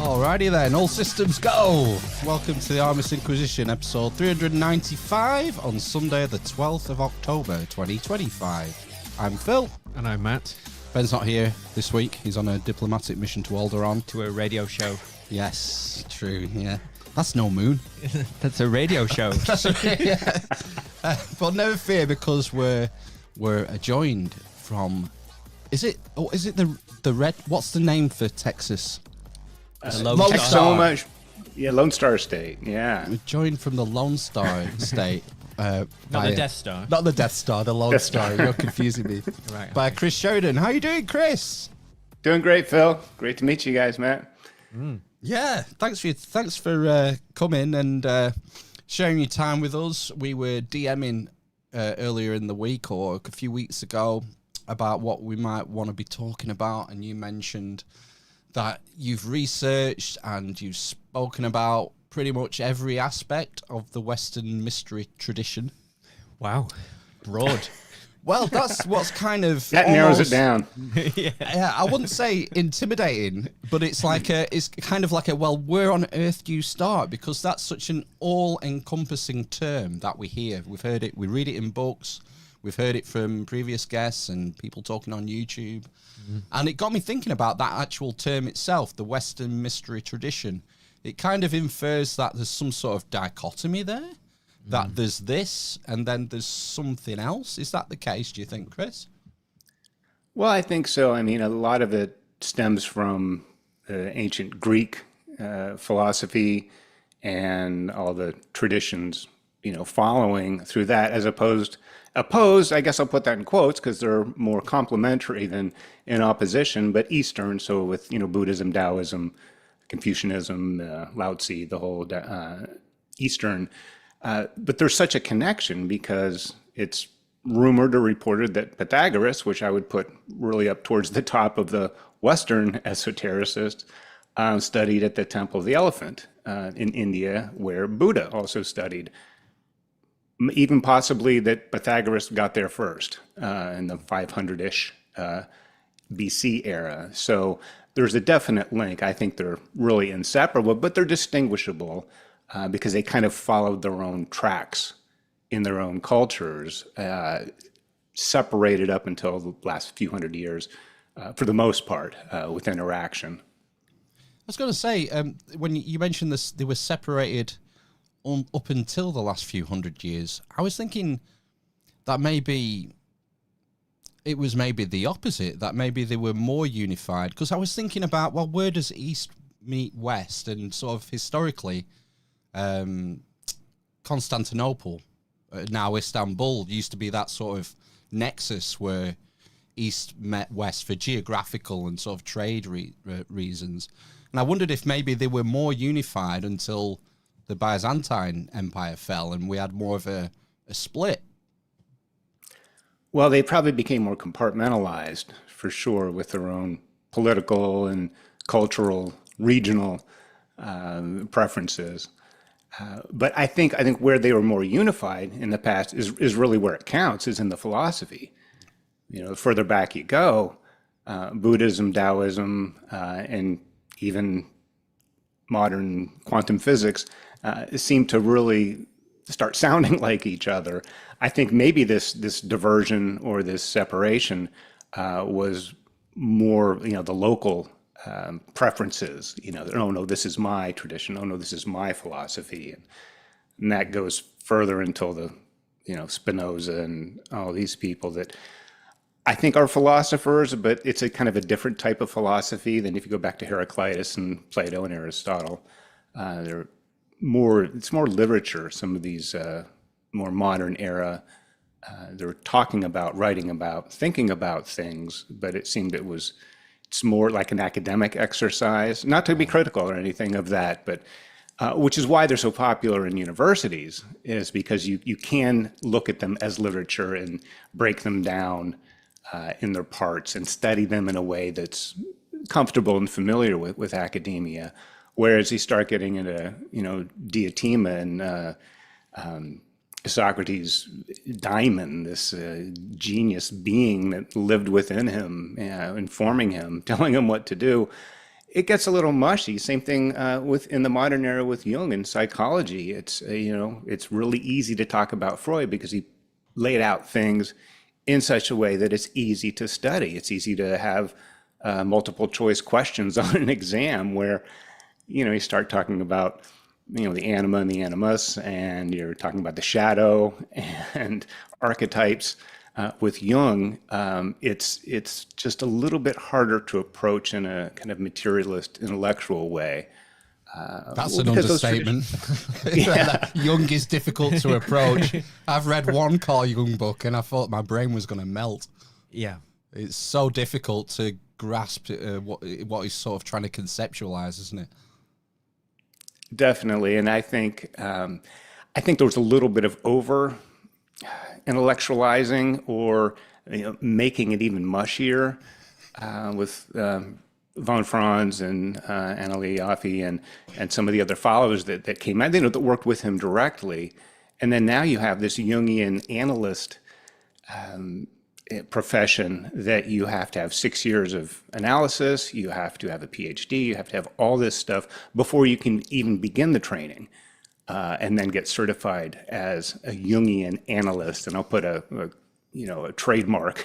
Alrighty then, all systems go! Welcome to the Amish Inquisition, episode 395 on Sunday the 12th of October 2025. I'm Phil. And I'm Matt. Ben's not here this week, he's on a diplomatic mission to Alderaan. To a radio show. Yes, true, yeah. That's no moon. That's a radio show. Yeah. But never fear, because we're joined from... Is it the red... What's the name for Texas? Lone Star. So much, yeah, Lone Star State, yeah. We're joined from the Lone Star State. Not the Death Star. Not the Death Star, the Lone Star. You're confusing me. Right. By Chris Sheridan. How you doing, Chris? Doing great, Phil. Great to meet you guys, Matt. Yeah, thanks for coming and sharing your time with us. We were DMing earlier in the week or a few weeks ago about what we might want to be talking about, and you mentioned that you've researched and you've spoken about pretty much every aspect of the Western mystery tradition. Wow. Broad. Well, that's what's kind of... That narrows it down. Yeah, I wouldn't say intimidating, but it's kind of like well, where on earth do you start? Because that's such an all-encompassing term that we hear. We've heard it, we read it in books, we've heard it from previous guests and people talking on YouTube. And it got me thinking about that actual term itself, the Western mystery tradition. It kind of infers that there's some sort of dichotomy there, that there's this and then there's something else. Is that the case, do you think, Chris? Well, I think so. I mean, a lot of it stems from ancient Greek philosophy and all the traditions, following through that, as opposed, I guess I'll put that in quotes because they're more complementary than in opposition, but Eastern, so with, Buddhism, Taoism, Confucianism, Lao Tzu, the whole Eastern. But there's such a connection because it's rumored or reported that Pythagoras, which I would put really up towards the top of the Western esotericists, studied at the Temple of the Elephant in India, where Buddha also studied. Even possibly that Pythagoras got there first in the 500-ish BC era. So there's a definite link. I think they're really inseparable, but they're distinguishable because they kind of followed their own tracks in their own cultures, separated up until the last few hundred years, for the most part, with interaction. I was going to say, when you mentioned this, they were separated up until the last few hundred years. I was thinking that maybe it was the opposite, that maybe they were more unified, because I was thinking about, well, where does East meet West? And sort of historically, Constantinople, now Istanbul, used to be that sort of nexus where East met West for geographical and sort of trade reasons. And I wondered if maybe they were more unified until the Byzantine Empire fell and we had more of a split. Well, they probably became more compartmentalized, for sure, with their own political and cultural, regional preferences. But I think where they were more unified in the past is really where it counts, is in the philosophy. The further back you go, Buddhism, Taoism, and even modern quantum physics seem to really start sounding like each other. I think maybe this diversion or this separation was more, the local preferences. Oh no, this is my tradition. Oh no, this is my philosophy, and that goes further until the Spinoza and all these people that I think are philosophers, but it's a kind of a different type of philosophy than if you go back to Heraclitus and Plato and Aristotle. It's more literature. Some of these more modern era, they're talking about, writing about, thinking about things, but it seemed it's more like an academic exercise. Not to be critical or anything of that, but which is why they're so popular in universities, is because you can look at them as literature and break them down in their parts and study them in a way that's comfortable and familiar with academia. Whereas you start getting into, Diotima and Socrates' daimon, this genius being that lived within him, informing him, telling him what to do, it gets a little mushy. Same thing in the modern era with Jung and psychology. It's it's really easy to talk about Freud because he laid out things in such a way that it's easy to study. It's easy to have multiple choice questions on an exam where, you start talking about, the anima and the animus, and you're talking about the shadow and archetypes. With Jung, it's just a little bit harder to approach in a kind of materialist, intellectual way. That's an understatement. Jung is difficult to approach. I've read one Carl Jung book and I thought my brain was going to melt. Yeah. It's so difficult to grasp what he's sort of trying to conceptualize, isn't it? Definitely. And I think there was a little bit of over intellectualizing or making it even mushier with von Franz and Annalie Yaffe and some of the other followers that came out, that worked with him directly. And then now you have this Jungian analyst profession that you have to have 6 years of analysis, you have to have a PhD, you have to have all this stuff before you can even begin the training. And then get certified as a Jungian analyst, and I'll put a trademark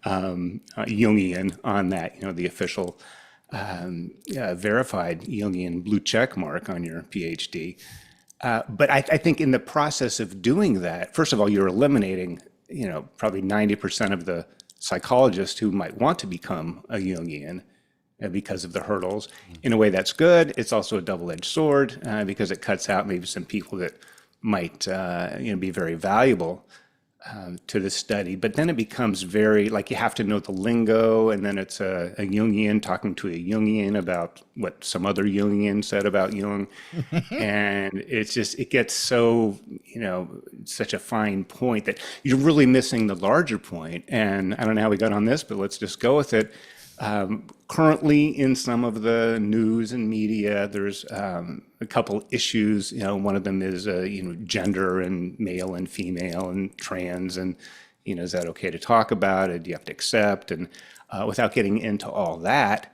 Jungian on that, the official verified Jungian blue check mark on your PhD. But I think in the process of doing that, first of all, you're eliminating, probably 90% of the psychologists who might want to become a Jungian because of the hurdles. In a way that's good. It's also a double-edged sword because it cuts out maybe some people that might be very valuable to the study. But then it becomes very, like, you have to know the lingo, and then it's a Jungian talking to a Jungian about what some other Jungian said about Jung. And it gets so, such a fine point that you're really missing the larger point. And I don't know how we got on this, but let's just go with it. Currently, in some of the news and media, there's a couple issues. One of them is gender and male and female and trans, and is that okay to talk about it? Do you have to accept? And without getting into all that,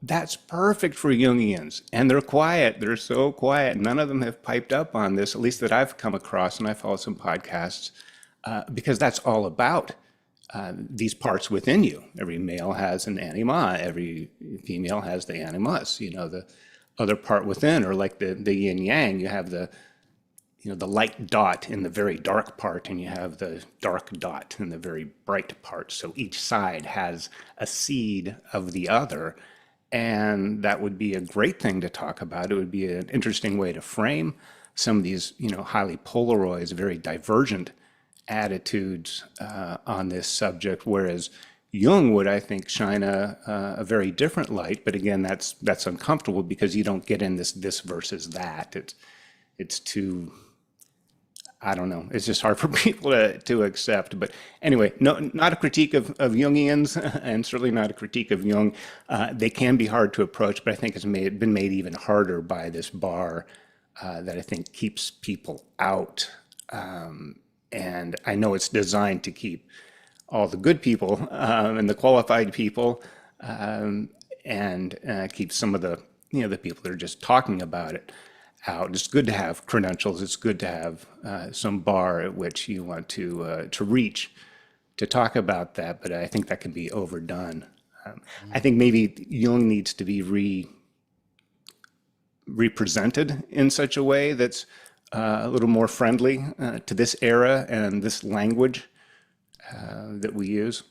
that's perfect for Jungians, and they're quiet. They're so quiet. None of them have piped up on this, at least that I've come across, and I follow some podcasts because that's all about. These parts within you. Every male has an anima, every female has the animus, the other part within, or like the yin yang, you have the light dot in the very dark part, and you have the dark dot in the very bright part. So each side has a seed of the other, and that would be a great thing to talk about. It would be an interesting way to frame some of these, highly polarized, very divergent attitudes on this subject, whereas Jung would, I think, shine a very different light. But again, that's uncomfortable because you don't get in this versus that. It's too, I don't know. It's just hard for people to accept. But anyway, no, not a critique of Jungians, and certainly not a critique of Jung. They can be hard to approach, but I think it's been made even harder by this bar that I think keeps people out. And I know it's designed to keep all the good people and the qualified people, and keep some of the the people that are just talking about it out. It's good to have credentials. It's good to have some bar at which you want to reach to talk about that. But I think that can be overdone. I think maybe Jung needs to be represented in such a way that's a little more friendly to this era and this language that we use,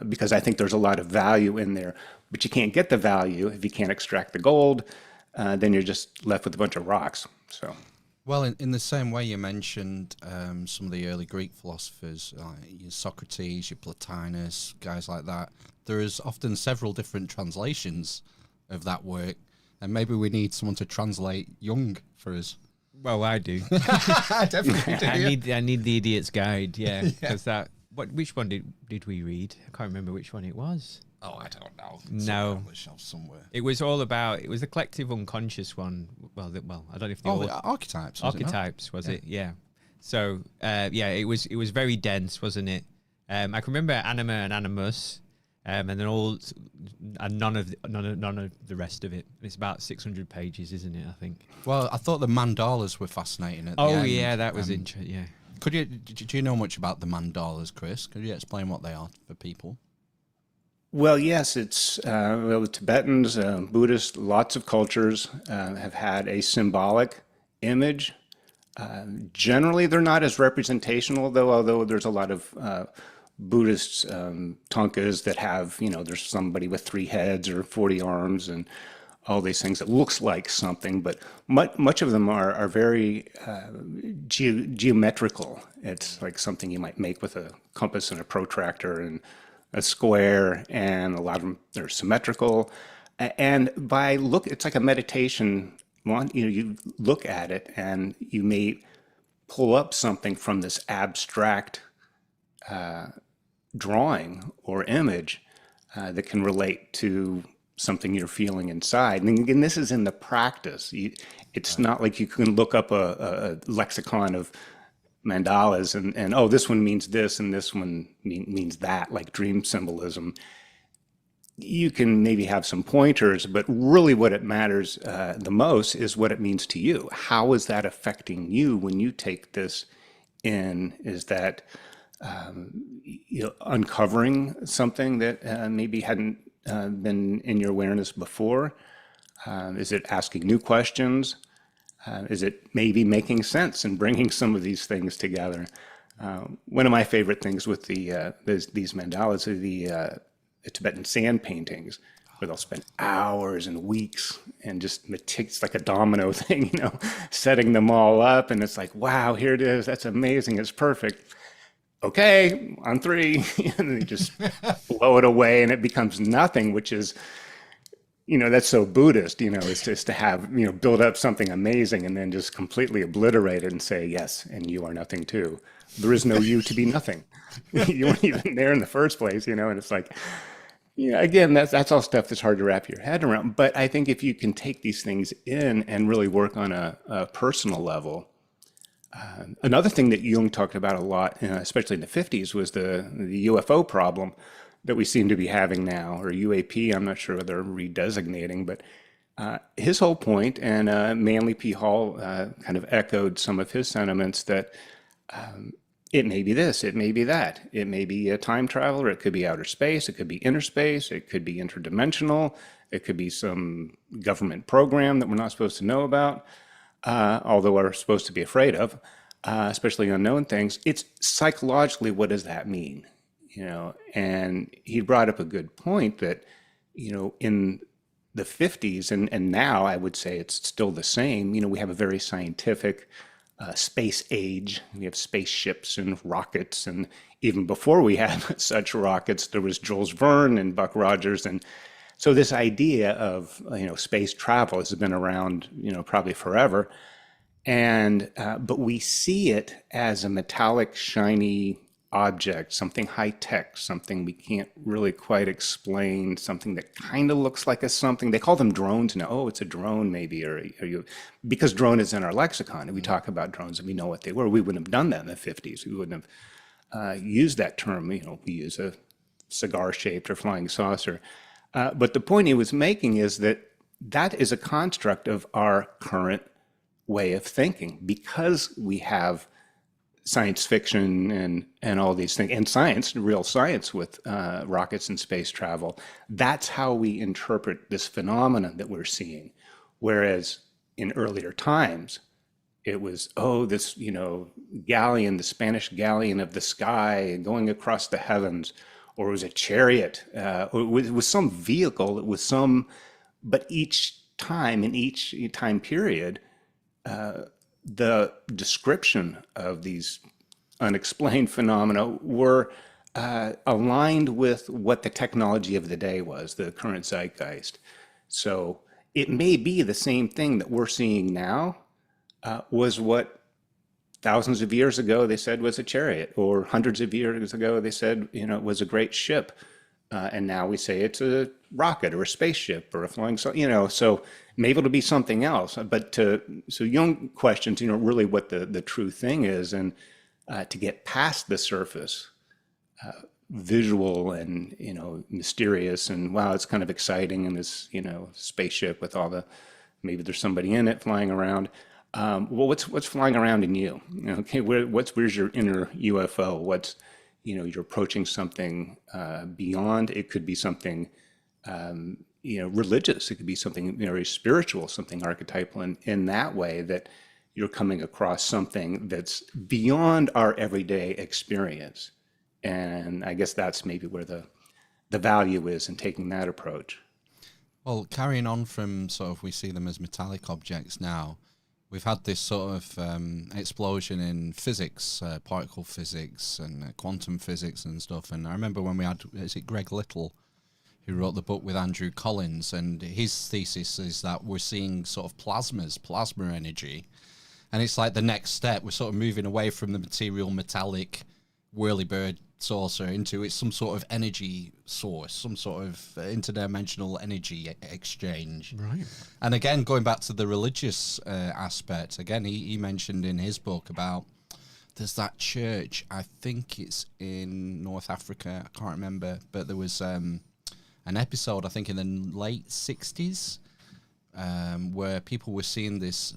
because I think there's a lot of value in there. But you can't get the value if you can't extract the gold. Then you're just left with a bunch of rocks. So. Well, in the same way you mentioned some of the early Greek philosophers, your Socrates, your Plotinus, guys like that, there is often several different translations of that work, and maybe we need someone to translate Jung for us. Well, I do. I definitely do. I need the Idiot's Guide, yeah, because which one did we read? I can't remember which one it was. Oh, I don't know. No, on the shelf somewhere. It was all about. It was the collective unconscious one. Well, I don't know if the archetypes. Was it? Yeah. So, it was very dense, wasn't it? I can remember anima and animus, and then none of the rest of it. It's about 600 pages, isn't it? I think. Well, I thought the mandalas were fascinating. At the end. Yeah, that was interesting. Yeah. Do you know much about the mandalas, Chris? Could you explain what they are for people? Well, yes, it's the Tibetans, Buddhists, lots of cultures have had a symbolic image. Generally, they're not as representational, though, although there's a lot of Buddhist thangkas that have, there's somebody with 3 heads or 40 arms and all these things. It looks like something, but much of them are very geometrical. It's like something you might make with a compass and a protractor and a square, and a lot of them, they're symmetrical. And it's like a meditation one. You look at it and you may pull up something from this abstract drawing or image that can relate to something you're feeling inside. And again, this is in the practice. It's not like you can look up a lexicon of mandalas and this one means this and this one means that, like dream symbolism. You can maybe have some pointers, but really what it matters the most is what it means to you. How is that affecting you when you take this in? Is that uncovering something that maybe hadn't been in your awareness before? Is it asking new questions? Is it maybe making sense and bringing some of these things together? One of my favorite things with these mandalas are the Tibetan sand paintings, where they'll spend hours and weeks and just it's like a domino thing, setting them all up. And it's like, wow, here it is. That's amazing. It's perfect. Okay, on 3. And they just blow it away and it becomes nothing, which is, that's so Buddhist, is just to have, build up something amazing and then just completely obliterate it and say, yes, and you are nothing too. There is no you to be nothing. You weren't even there in the first place, and it's like, again, that's all stuff that's hard to wrap your head around. But I think if you can take these things in and really work on a personal level, another thing that Jung talked about a lot, especially in the 50s, was the UFO problem that we seem to be having now, or UAP. I'm not sure whether they're redesignating, but his whole point, and Manly P. Hall kind of echoed some of his sentiments, that it may be this, it may be that, it may be a time traveler, it could be outer space, it could be inner space, it could be interdimensional, it could be some government program that we're not supposed to know about, although we're supposed to be afraid of, especially unknown things. It's psychologically, what does that mean? And he brought up a good point that, in the 50s and now I would say it's still the same. We have a very scientific space age. We have spaceships and rockets. And even before we had such rockets, there was Jules Verne and Buck Rogers. And so this idea of, space travel has been around, probably forever. And, but we see it as a metallic, shiny object, something high tech, something we can't really quite explain, something that kind of looks like a something. They call them drones now. Oh, it's a drone, maybe, or because drone is in our lexicon, and we talk about drones and we know what they were. We wouldn't have done that in the 50s. We wouldn't have used that term. We use a cigar-shaped or flying saucer. But the point he was making is that is a construct of our current way of thinking, because we have science fiction and all these things, and science, real science with rockets and space travel. That's how we interpret this phenomenon that we're seeing. Whereas in earlier times, It was, oh, this, galleon, the Spanish galleon of the sky going across the heavens, or it was a chariot, or it was some vehicle, it was some, but each time, in each time period, the description of these unexplained phenomena were aligned with what the technology of the day was, the current zeitgeist. So it may be the same thing that we're seeing now was what thousands of years ago they said was a chariot, or hundreds of years ago they said it was a great ship, and now we say it's a rocket or a spaceship or a flying so maybe it'll be something else. But so Jung questions really what the true thing is, and to get past the surface, visual and mysterious, and wow, it's kind of exciting in this spaceship with all the, maybe there's somebody in it flying around. Well, what's flying around in you? Okay, where's your inner UFO? What's you're approaching something beyond. It could be something religious. It could be something very spiritual, something archetypal, in that way, that you're coming across something that's beyond our everyday experience. And I guess that's maybe where the value is in taking that approach. Well, carrying on from sort of, we see them as metallic objects now. We've had this sort of explosion in physics, particle physics and quantum physics and stuff. And I remember when we had, is it Greg Little, who wrote the book with Andrew Collins, and his thesis is that we're seeing sort of plasma energy. And it's like the next step. We're sort of moving away from the material, metallic, whirlybird saucer into it's some sort of energy source, some sort of interdimensional energy exchange. Right. And again, going back to the religious aspect, again, he mentioned in his book about there's that church, I think it's in North Africa, I can't remember, but there was an episode, I think in the late 60s, where people were seeing this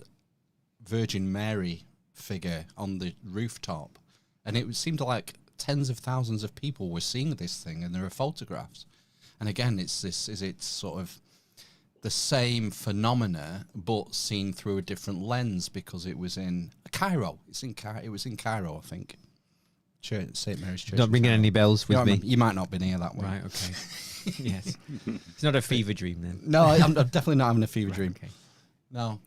Virgin Mary figure on the rooftop. And it seemed like tens of thousands of people were seeing this thing, and there are photographs. And again, it's sort of the same phenomena, but seen through a different lens, because it was in Cairo. It was in Cairo, I think. St. Mary's Church. Not ringing any bells with me. You might not be near that one. Right, okay. Yes. It's not a fever dream then. No, I'm definitely not having a fever dream. Okay. No.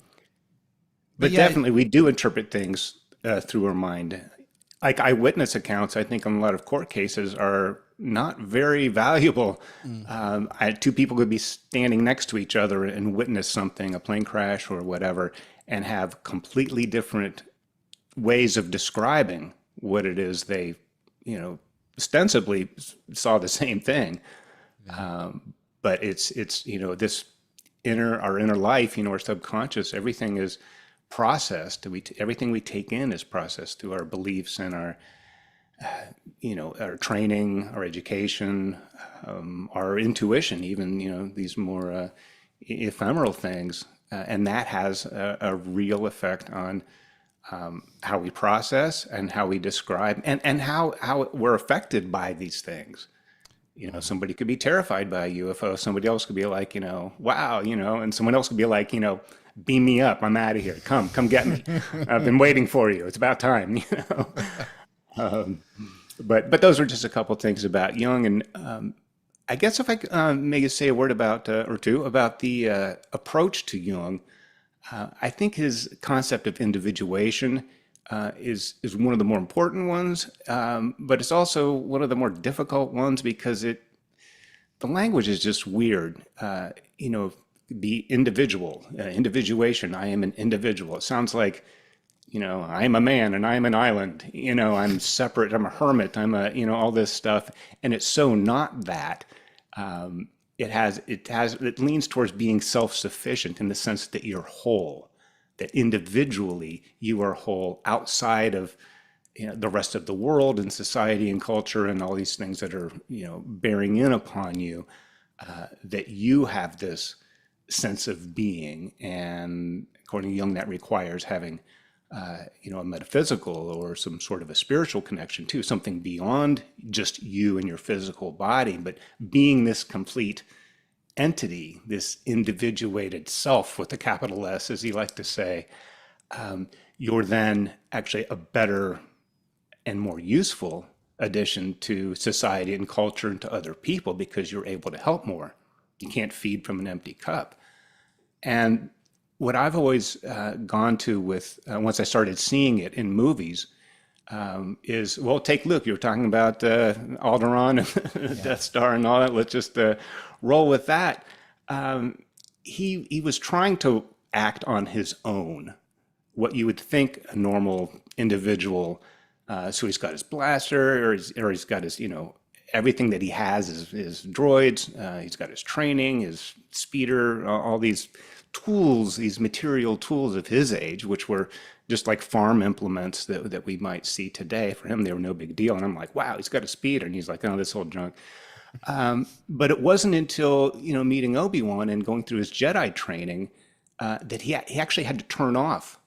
But yeah, definitely we do interpret things through our mind. Like eyewitness accounts, I think in a lot of court cases are not very valuable. Two people could be standing next to each other and witness something, a plane crash or whatever, and have completely different ways of describing what it is they, ostensibly saw the same thing. But it's this our inner life, our subconscious, everything is processed. Everything we take in is processed through our beliefs and our training, our education, our intuition, even these more ephemeral things, and that has a real effect on how we process and how we describe, and how we're affected by these things. Somebody could be terrified by a UFO. Somebody else could be like, wow, and someone else could be like, beam me up. I'm out of here. Come get me. I've been waiting for you. It's about time, But those are just a couple of things about Jung. And I guess if I may say a word or two about the approach to Jung, I think his concept of individuation is one of the more important ones, but it's also one of the more difficult ones, because the language is just weird. The individual, individuation. I am an individual. It sounds like, I am a man and I am an island. I'm separate. I'm a hermit. I'm all this stuff, and it's so not that. It leans towards being self-sufficient in the sense that you're whole, that individually you are whole outside of the rest of the world and society and culture and all these things that are bearing in upon you. That you have this sense of being, and according to Jung, that requires having a metaphysical or some sort of a spiritual connection to something beyond just you and your physical body, but being this complete entity, this individuated self with a capital S, as he liked to say. you're then actually a better and more useful addition to society and culture and to other people because you're able to help more. You can't feed from an empty cup. And what I've always gone to with, once I started seeing it in movies, is, well, take Luke. You were talking about Alderaan and Death Star and all that. Let's just roll with that. He was trying to act on his own, what you would think a normal individual. So he's got his blaster, or he's got his, everything that he has is droids. He's got his training, his speeder, all these tools, these material tools of his age, which were just like farm implements that we might see today. For him, they were no big deal. And I'm like, wow, he's got a speeder. And he's like, oh, this old junk. But it wasn't until, meeting Obi-Wan and going through his Jedi training that he actually had to turn off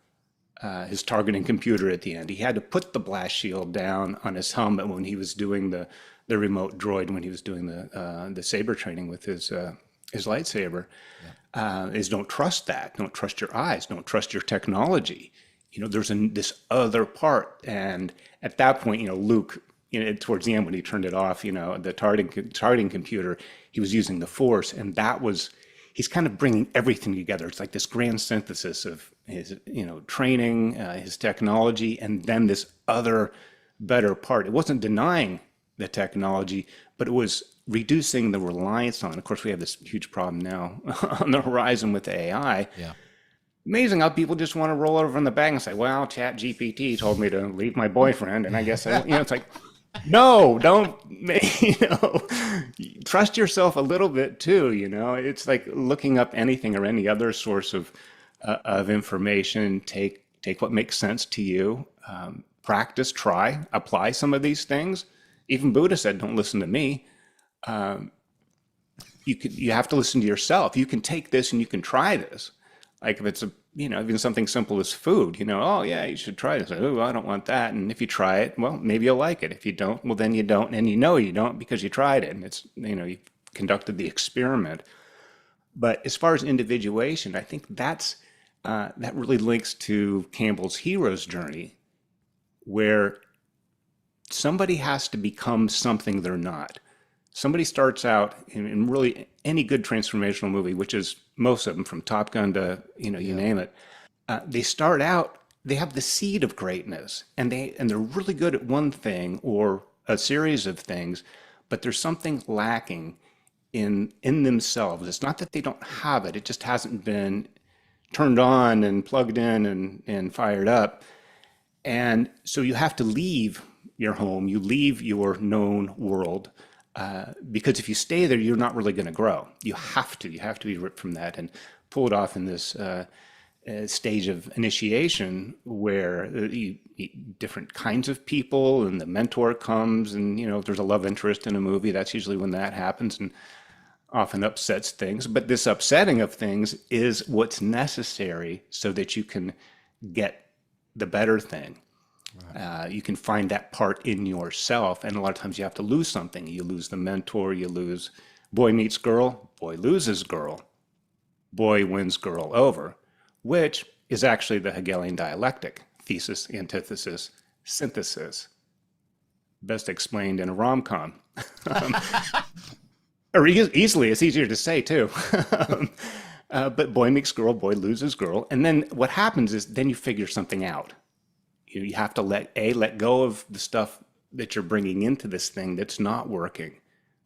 his targeting computer at the end. He had to put the blast shield down on his helmet when he was doing the remote droid, when he was doing the saber training with his lightsaber. Is don't trust that. Don't trust your eyes. Don't trust your technology. There's this other part. And at that point, Luke, towards the end when he turned it off, the targeting computer, he was using the Force, and he's kind of bringing everything together. It's like this grand synthesis of his, training, his technology, and then this other better part. It wasn't denying the technology, but it was reducing the reliance on. Of course, we have this huge problem now on the horizon with AI. Yeah. Amazing how people just want to roll over in the bag and say, well, Chat GPT told me to leave my boyfriend, and I guess, it's like, no, don't, trust yourself a little bit too, It's like looking up anything or any other source of information. Take what makes sense to you. Practice, try, apply some of these things. Even Buddha said, don't listen to me. You have to listen to yourself. You can take this and you can try this. Like if it's even something simple as food, oh yeah, you should try this. Oh, I don't want that. And if you try it, well, maybe you'll like it. If you don't, well, then you don't. And you don't because you tried it. And it's, you conducted the experiment. But as far as individuation, I think that really links to Campbell's hero's journey, where somebody has to become something they're not. Somebody starts out in really any good transformational movie, which is most of them, from Top Gun to you name it. They start out, they have the seed of greatness, and they're really good at one thing or a series of things, but there's something lacking in themselves. It's not that they don't have it; it just hasn't been turned on and plugged in and fired up. And so you have to leave your home, you leave your known world. Because if you stay there, you're not really going to grow. You have to be ripped from that and pulled off in this stage of initiation where you meet different kinds of people, and the mentor comes, and if there's a love interest in a movie, that's usually when that happens and often upsets things. But this upsetting of things is what's necessary so that you can get the better thing. You can find that part in yourself, and a lot of times you have to lose something. You lose the mentor, you lose boy meets girl, boy loses girl, boy wins girl over, which is actually the Hegelian dialectic: thesis, antithesis, synthesis. Best explained in a rom-com. Or easily, it's easier to say too. But boy meets girl, boy loses girl, and then what happens is then you figure something out. You have to let go of the stuff that you're bringing into this thing that's not working.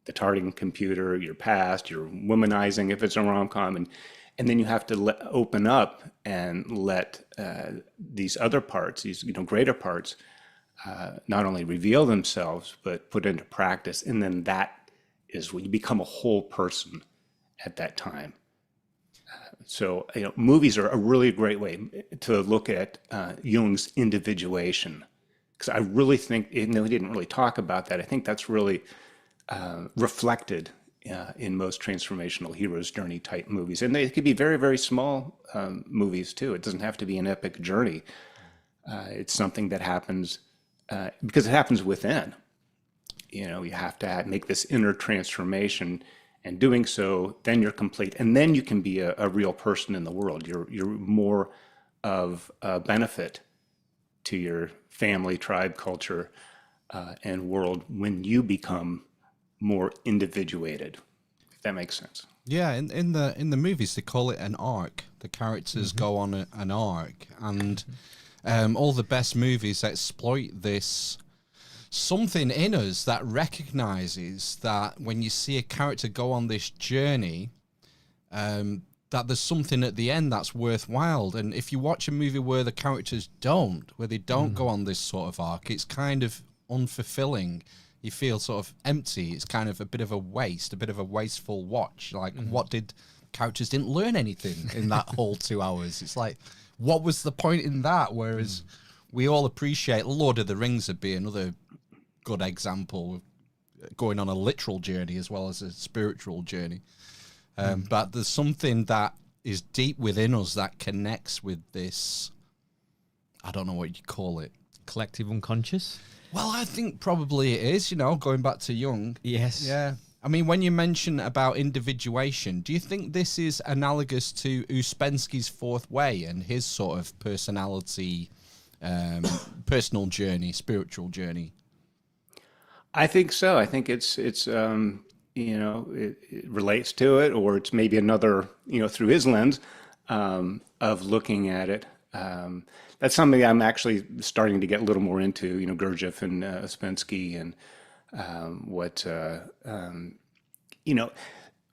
The targeting computer, your past, your womanizing if it's a rom-com, and then you have to open up and let these other parts, these greater parts, not only reveal themselves but put into practice. And then that is when you become a whole person at that time. So, movies are a really great way to look at Jung's individuation, because I really think, even though he didn't really talk about that, I think that's really reflected in most transformational hero's journey type movies. And they could be very, very small movies too. It doesn't have to be an epic journey. It's something that happens because it happens within. You have to make this inner transformation. And doing so, then you're complete, and then you can be a real person in the world. You're more of benefit to your family, tribe, culture, and world when you become more individuated, if that makes sense. Yeah, in the movies they call it an arc. The characters go on an arc, and all the best movies exploit this something in us that recognizes that when you see a character go on this journey, that there's something at the end that's worthwhile. And if you watch a movie where the characters where they don't go on this sort of arc, it's kind of unfulfilling. You feel sort of empty. It's kind of a bit of a waste, a bit of a wasteful watch. Like, what did characters didn't learn anything in that whole 2 hours? It's like, what was the point in that? Whereas we all appreciate Lord of the Rings would be another good example of going on a literal journey as well as a spiritual journey. But there's something that is deep within us that connects with this, I don't know what you call it. Collective unconscious? Well, I think probably it is, going back to Jung. Yes. Yeah. I mean, when you mention about individuation, do you think this is analogous to Ouspensky's fourth way and his sort of personality, personal journey, spiritual journey? I think so. I think it's it relates to it, or it's maybe another, through his lens of looking at it. That's something I'm actually starting to get a little more into, Gurdjieff and Ouspensky and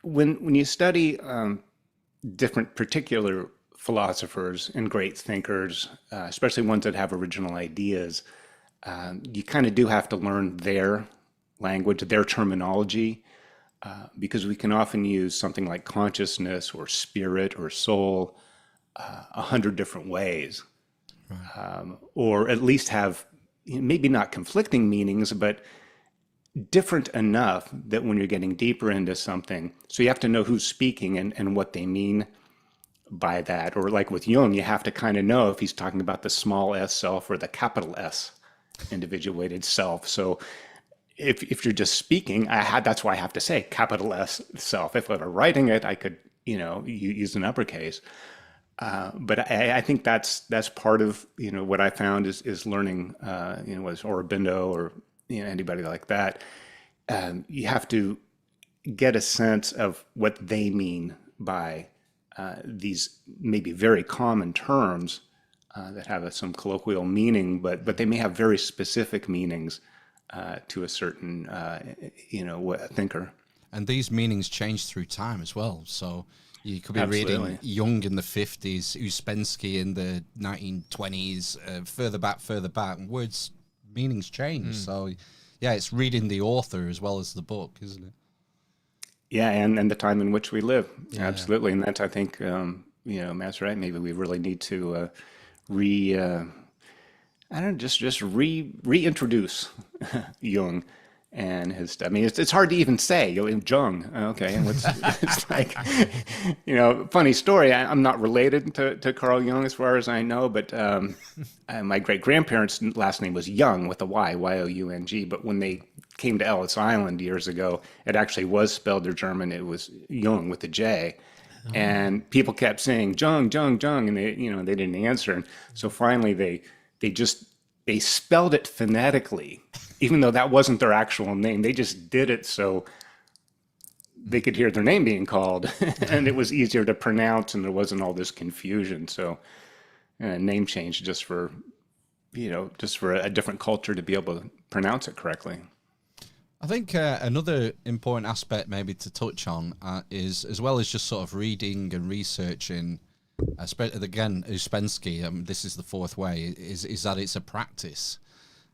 when you study different particular philosophers and great thinkers, especially ones that have original ideas, you kind of do have to learn their language, their terminology, because we can often use something like consciousness or spirit or soul 100 different ways. Or at least have maybe not conflicting meanings, but different enough that when you're getting deeper into something, so you have to know who's speaking and what they mean by that. Or like with Jung, you have to kind of know if he's talking about the small s self or the capital S individuated self. So if you're just speaking, that's why I have to say capital S self. If I were writing it, I could, use an uppercase. But I think that's part of what I found is learning was Aurobindo or anybody like that. You have to get a sense of what they mean by these maybe very common terms that have some colloquial meaning, but they may have very specific meanings to a certain thinker. And these meanings change through time as well. So you could be Absolutely. reading Jung in the 50s, Ouspensky in the 1920s, further back, words, meanings change. So, yeah, it's reading the author as well as the book, isn't it? Yeah, and the time in which we live. Yeah. Absolutely. And that's, I think, Matt's right. Maybe we really need to reintroduce Jung and his stuff. I mean, it's hard to even say, Jung. Okay, and it's like, funny story. I'm not related to Carl Jung as far as I know, but my great grandparents' last name was Young with a Y, Y-O-U-N-G. But when they came to Ellis Island years ago, it actually was spelled their German. It was Jung with a J. And people kept saying Jung, Jung, Jung, and they didn't answer. And so finally, they spelled it phonetically, even though that wasn't their actual name. They just did it so they could hear their name being called, and it was easier to pronounce, and there wasn't all this confusion. So, name change just for a different culture to be able to pronounce it correctly. I think another important aspect maybe to touch on is, as well as just sort of reading and researching, again, Ouspensky, this is the fourth way, is that it's a practice,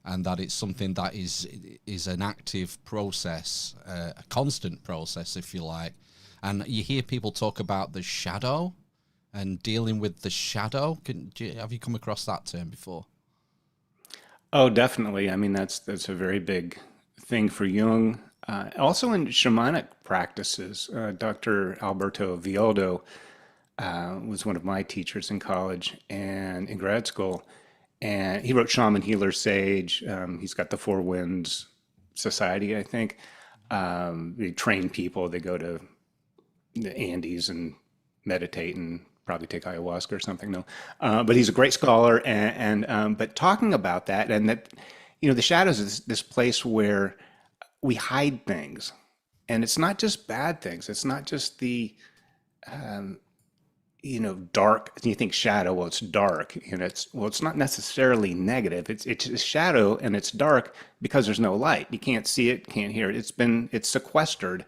and that it's something that is an active process, a constant process, if you like. And you hear people talk about the shadow and dealing with the shadow. Have you come across that term before? Oh, definitely. I mean, that's a very big thing for Jung. Also in shamanic practices, Dr. Alberto Villoldo was one of my teachers in college and in grad school. And he wrote Shaman, Healer, Sage. He's got the Four Winds Society, I think. They train people. They go to the Andes and meditate and probably take ayahuasca or something. No, but he's a great scholar, but talking about that, and that, the shadows is this place where we hide things, and it's not just bad things. It's not just the dark. You think shadow, well, it's dark, and it's not necessarily negative. It's a shadow, and it's dark because there's no light. You can't see it, can't hear it. It's sequestered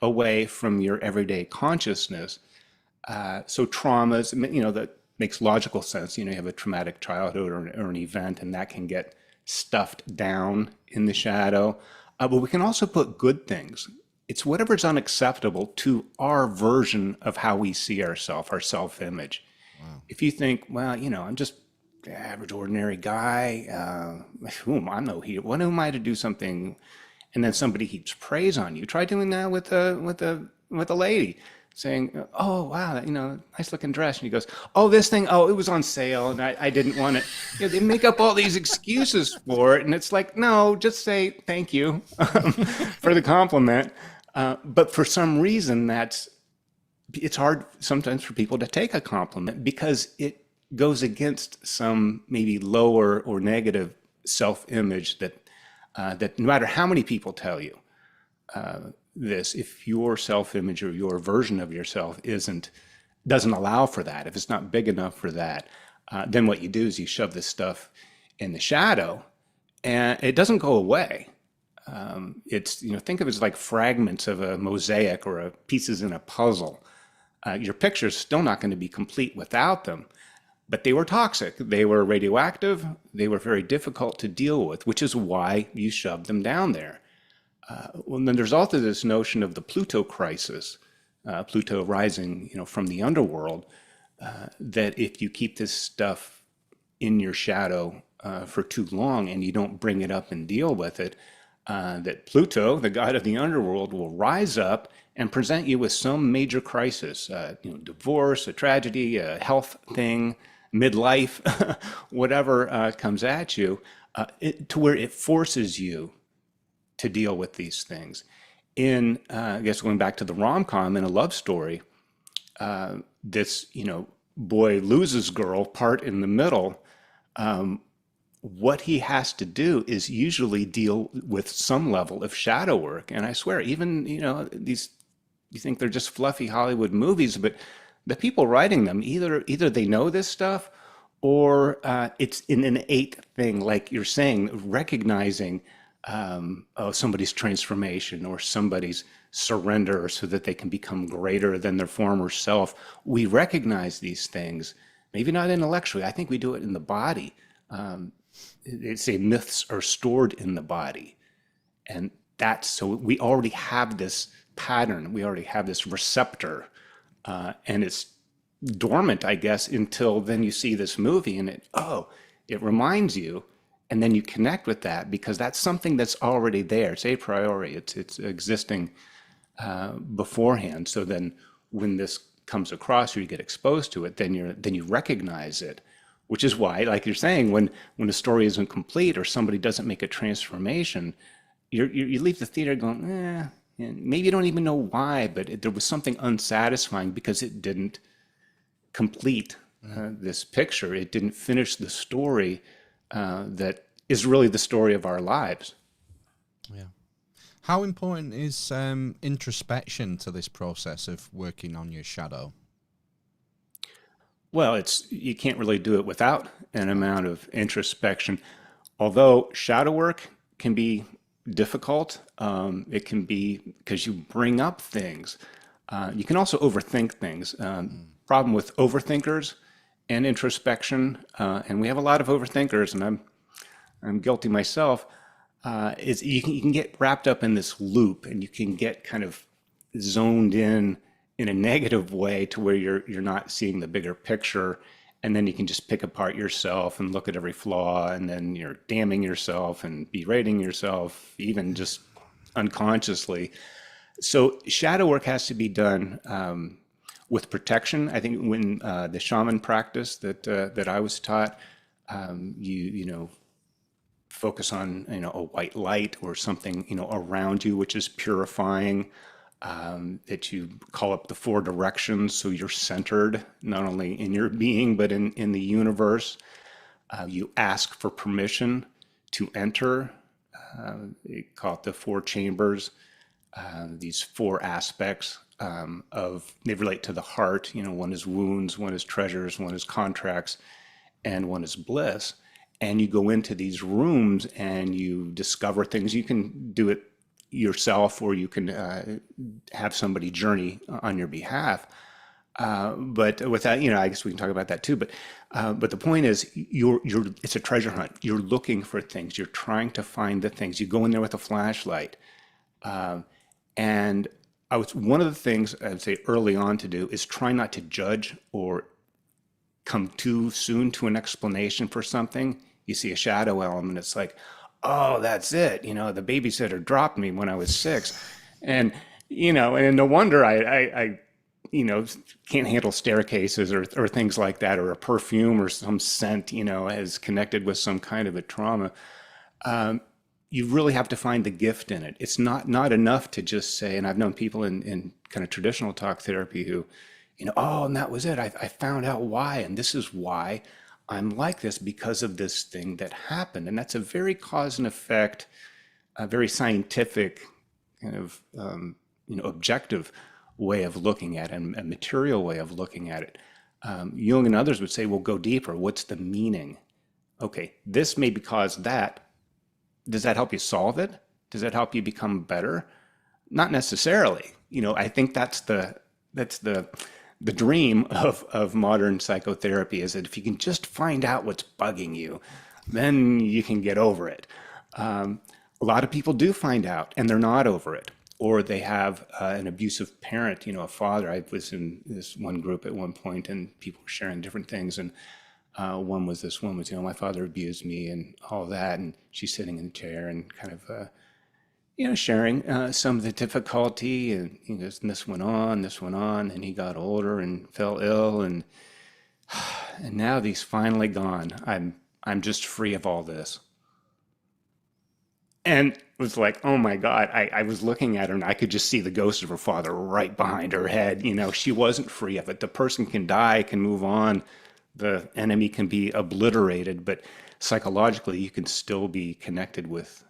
away from your everyday consciousness. So traumas, that makes logical sense. You have a traumatic childhood or an event, and that can get stuffed down in the shadow. But we can also put good things. It's whatever's unacceptable to our version of how we see ourselves, our self-image. Wow. If you think, well, I'm just the average, ordinary guy, I'm no hero. What am I to do something? And then somebody heaps praise on you. Try doing that with a lady, saying, "Oh wow, nice looking dress." And he goes, "Oh, this thing, it was on sale, and I didn't want it." They make up all these excuses for it, and it's like, no, just say thank you for the compliment. But for some reason, it's hard sometimes for people to take a compliment because it goes against some maybe lower or negative self-image that no matter how many people tell you this, if your self-image or your version of yourself doesn't allow for that, if it's not big enough for that, then what you do is you shove this stuff in the shadow, and it doesn't go away. Think of it as like fragments of a mosaic or pieces in a puzzle. Your picture's still not going to be complete without them. But they were toxic, they were radioactive, they were very difficult to deal with, which is why you shoved them down there. Well, then there's also this notion of the Pluto crisis, Pluto rising, from the underworld, that if you keep this stuff in your shadow for too long and you don't bring it up and deal with it, that Pluto, the god of the underworld, will rise up and present you with some major crisis, divorce, a tragedy, a health thing, midlife, whatever comes at you, to where it forces you to deal with these things. I guess going back to the rom-com, in a love story, this, boy loses girl part in the middle. What he has to do is usually deal with some level of shadow work. And I swear, even, you think they're just fluffy Hollywood movies, but the people writing them, either they know this stuff or it's an innate thing, like you're saying, recognizing somebody's transformation or somebody's surrender so that they can become greater than their former self. We recognize these things, maybe not intellectually. I think we do it in the body. They say myths are stored in the body. And so we already have this pattern. We already have this receptor. And it's dormant, I guess, until then you see this movie and it reminds you, and then you connect with that because that's something that's already there. It's a priori. It's existing beforehand. So then when this comes across or you get exposed to it, then you recognize it, which is why, like you're saying, when a story isn't complete or somebody doesn't make a transformation, you leave the theater going, and maybe you don't even know why, but there was something unsatisfying because it didn't complete this picture. It didn't finish the story that is really the story of our lives. Yeah. How important is introspection to this process of working on your shadow? Well, you can't really do it without an amount of introspection. Although shadow work can be difficult, it can be because you bring up things. You can also overthink things. Problem with overthinkers and introspection, and we have a lot of overthinkers, and I'm guilty myself, is you can get wrapped up in this loop, and you can get kind of zoned in a negative way to where you're not seeing the bigger picture, and then you can just pick apart yourself and look at every flaw, and then you're damning yourself and berating yourself, even just unconsciously. So shadow work has to be done with protection. I think when the shaman practice that I was taught, you focus on a white light or something around you, which is purifying. that you call up the four directions so you're centered not only in your being but in the universe. You ask for permission to enter. They call it the four chambers. These four aspects they relate to the heart. One is wounds, one is treasures, one is contracts, and one is bliss. And you go into these rooms and you discover things. You can do it yourself, or you can have somebody journey on your behalf. But with that, I guess we can talk about that too. But the point is, it's a treasure hunt. You're looking for things. You're trying to find the things. You go in there with a flashlight. And one of the things I'd say early on to do is try not to judge or come too soon to an explanation for something. You see a shadow element, it's like, oh, that's it. The babysitter dropped me when I was 6. And, and no wonder I can't handle staircases or things like that, or a perfume or some scent, is connected with some kind of a trauma. You really have to find the gift in it. It's not enough to just say, and I've known people in kind of traditional talk therapy who, oh, and that was it. I found out why, and this is why I'm like this, because of this thing that happened. And that's a very cause and effect, a very scientific kind of, objective way of looking at it, and a material way of looking at it. Jung and others would say, well, go deeper. What's the meaning? Okay, this may be caused that. Does that help you solve it? Does that help you become better? Not necessarily. I think that's the dream of modern psychotherapy, is that if you can just find out what's bugging you, then you can get over it. A lot of people do find out and they're not over it, or they have an abusive parent, a father. I was in this one group at one point and people were sharing different things, and one was this woman was, my father abused me and all that, and she's sitting in the chair and kind of sharing some of the difficulty, and he goes, and this went on, and he got older and fell ill, and now he's finally gone. I'm just free of all this. And it was like, oh my God, I was looking at her and I could just see the ghost of her father right behind her head. She wasn't free of it. The person can die, can move on, the enemy can be obliterated, but psychologically you can still be connected with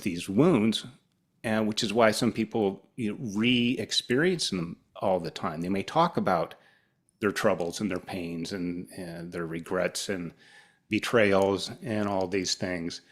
these wounds, and which is why some people re-experience them all the time. They may talk about their troubles and their pains and their regrets and betrayals and all these things.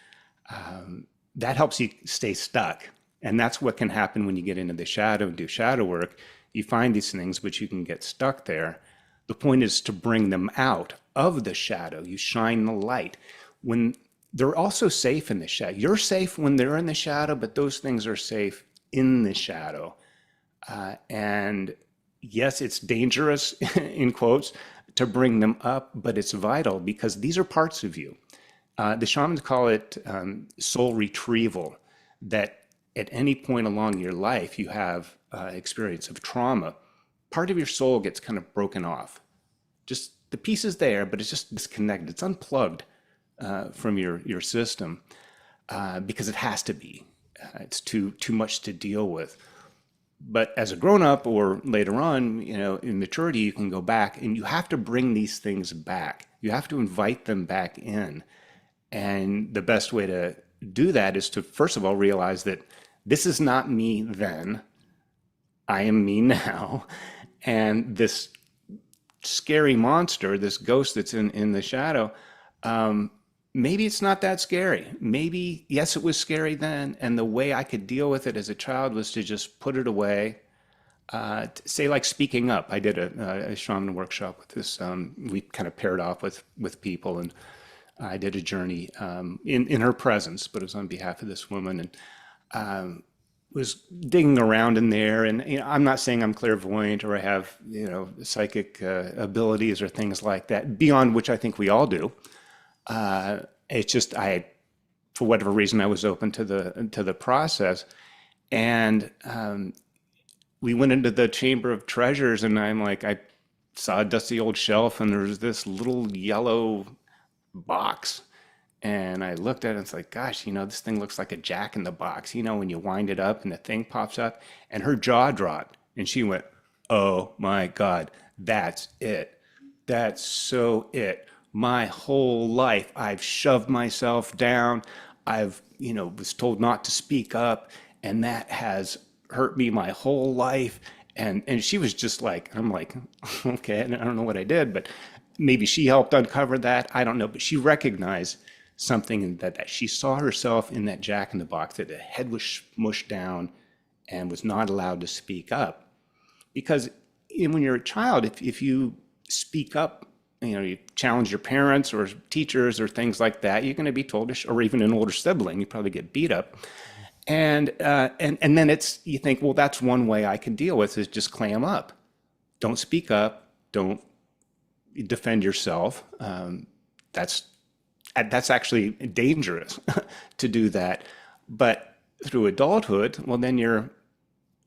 That helps you stay stuck. And that's what can happen when you get into the shadow and do shadow work. You find these things, but you can get stuck there. The point is to bring them out of the shadow. You shine the light. When they're also safe in the shadow. You're safe when they're in the shadow, but those things are safe in the shadow. And yes, it's dangerous, in quotes, to bring them up, but it's vital because these are parts of you. The shamans call it soul retrieval, that at any point along your life, you have experience of trauma. Part of your soul gets kind of broken off. Just the piece is there, but it's just disconnected. It's unplugged from your system because it has to be. It's too much to deal with. But as a grown-up or later on, in maturity, you can go back and you have to bring these things back. You have to invite them back in. And the best way to do that is to, first of all, realize that this is not me then. I am me now. And this scary monster, this ghost that's in the shadow, maybe it's not that scary. Maybe, yes, it was scary then. And the way I could deal with it as a child was to just put it away. Say like speaking up. I did a shaman workshop with this. We kind of paired off with people, and I did a journey in her presence, but it was on behalf of this woman, and was digging around in there. And I'm not saying I'm clairvoyant or I have psychic abilities or things like that, beyond which I think we all do. It's just for whatever reason, I was open to the process, and we went into the Chamber of Treasures, and I saw a dusty old shelf, and there was this little yellow box, And I looked at it and it's like, gosh, this thing looks like a jack in the box, when you wind it up and the thing pops up. And her jaw dropped and she went, oh my God, that's it. That's so it. My whole life, I've shoved myself down. I've, was told not to speak up, and that has hurt me my whole life. And she was just like, I'm like, okay, I don't know what I did, but maybe she helped uncover that. I don't know, but she recognized something in that she saw herself in that jack in the box, that the head was smushed down and was not allowed to speak up. Because when you're a child, if you speak up, you challenge your parents or teachers or things like that, you're going to be told to, or even an older sibling, you probably get beat up. And then you think, well, that's one way I can deal with is just clam up. Don't speak up. Don't defend yourself. That's actually dangerous to do that. But through adulthood, well, then you're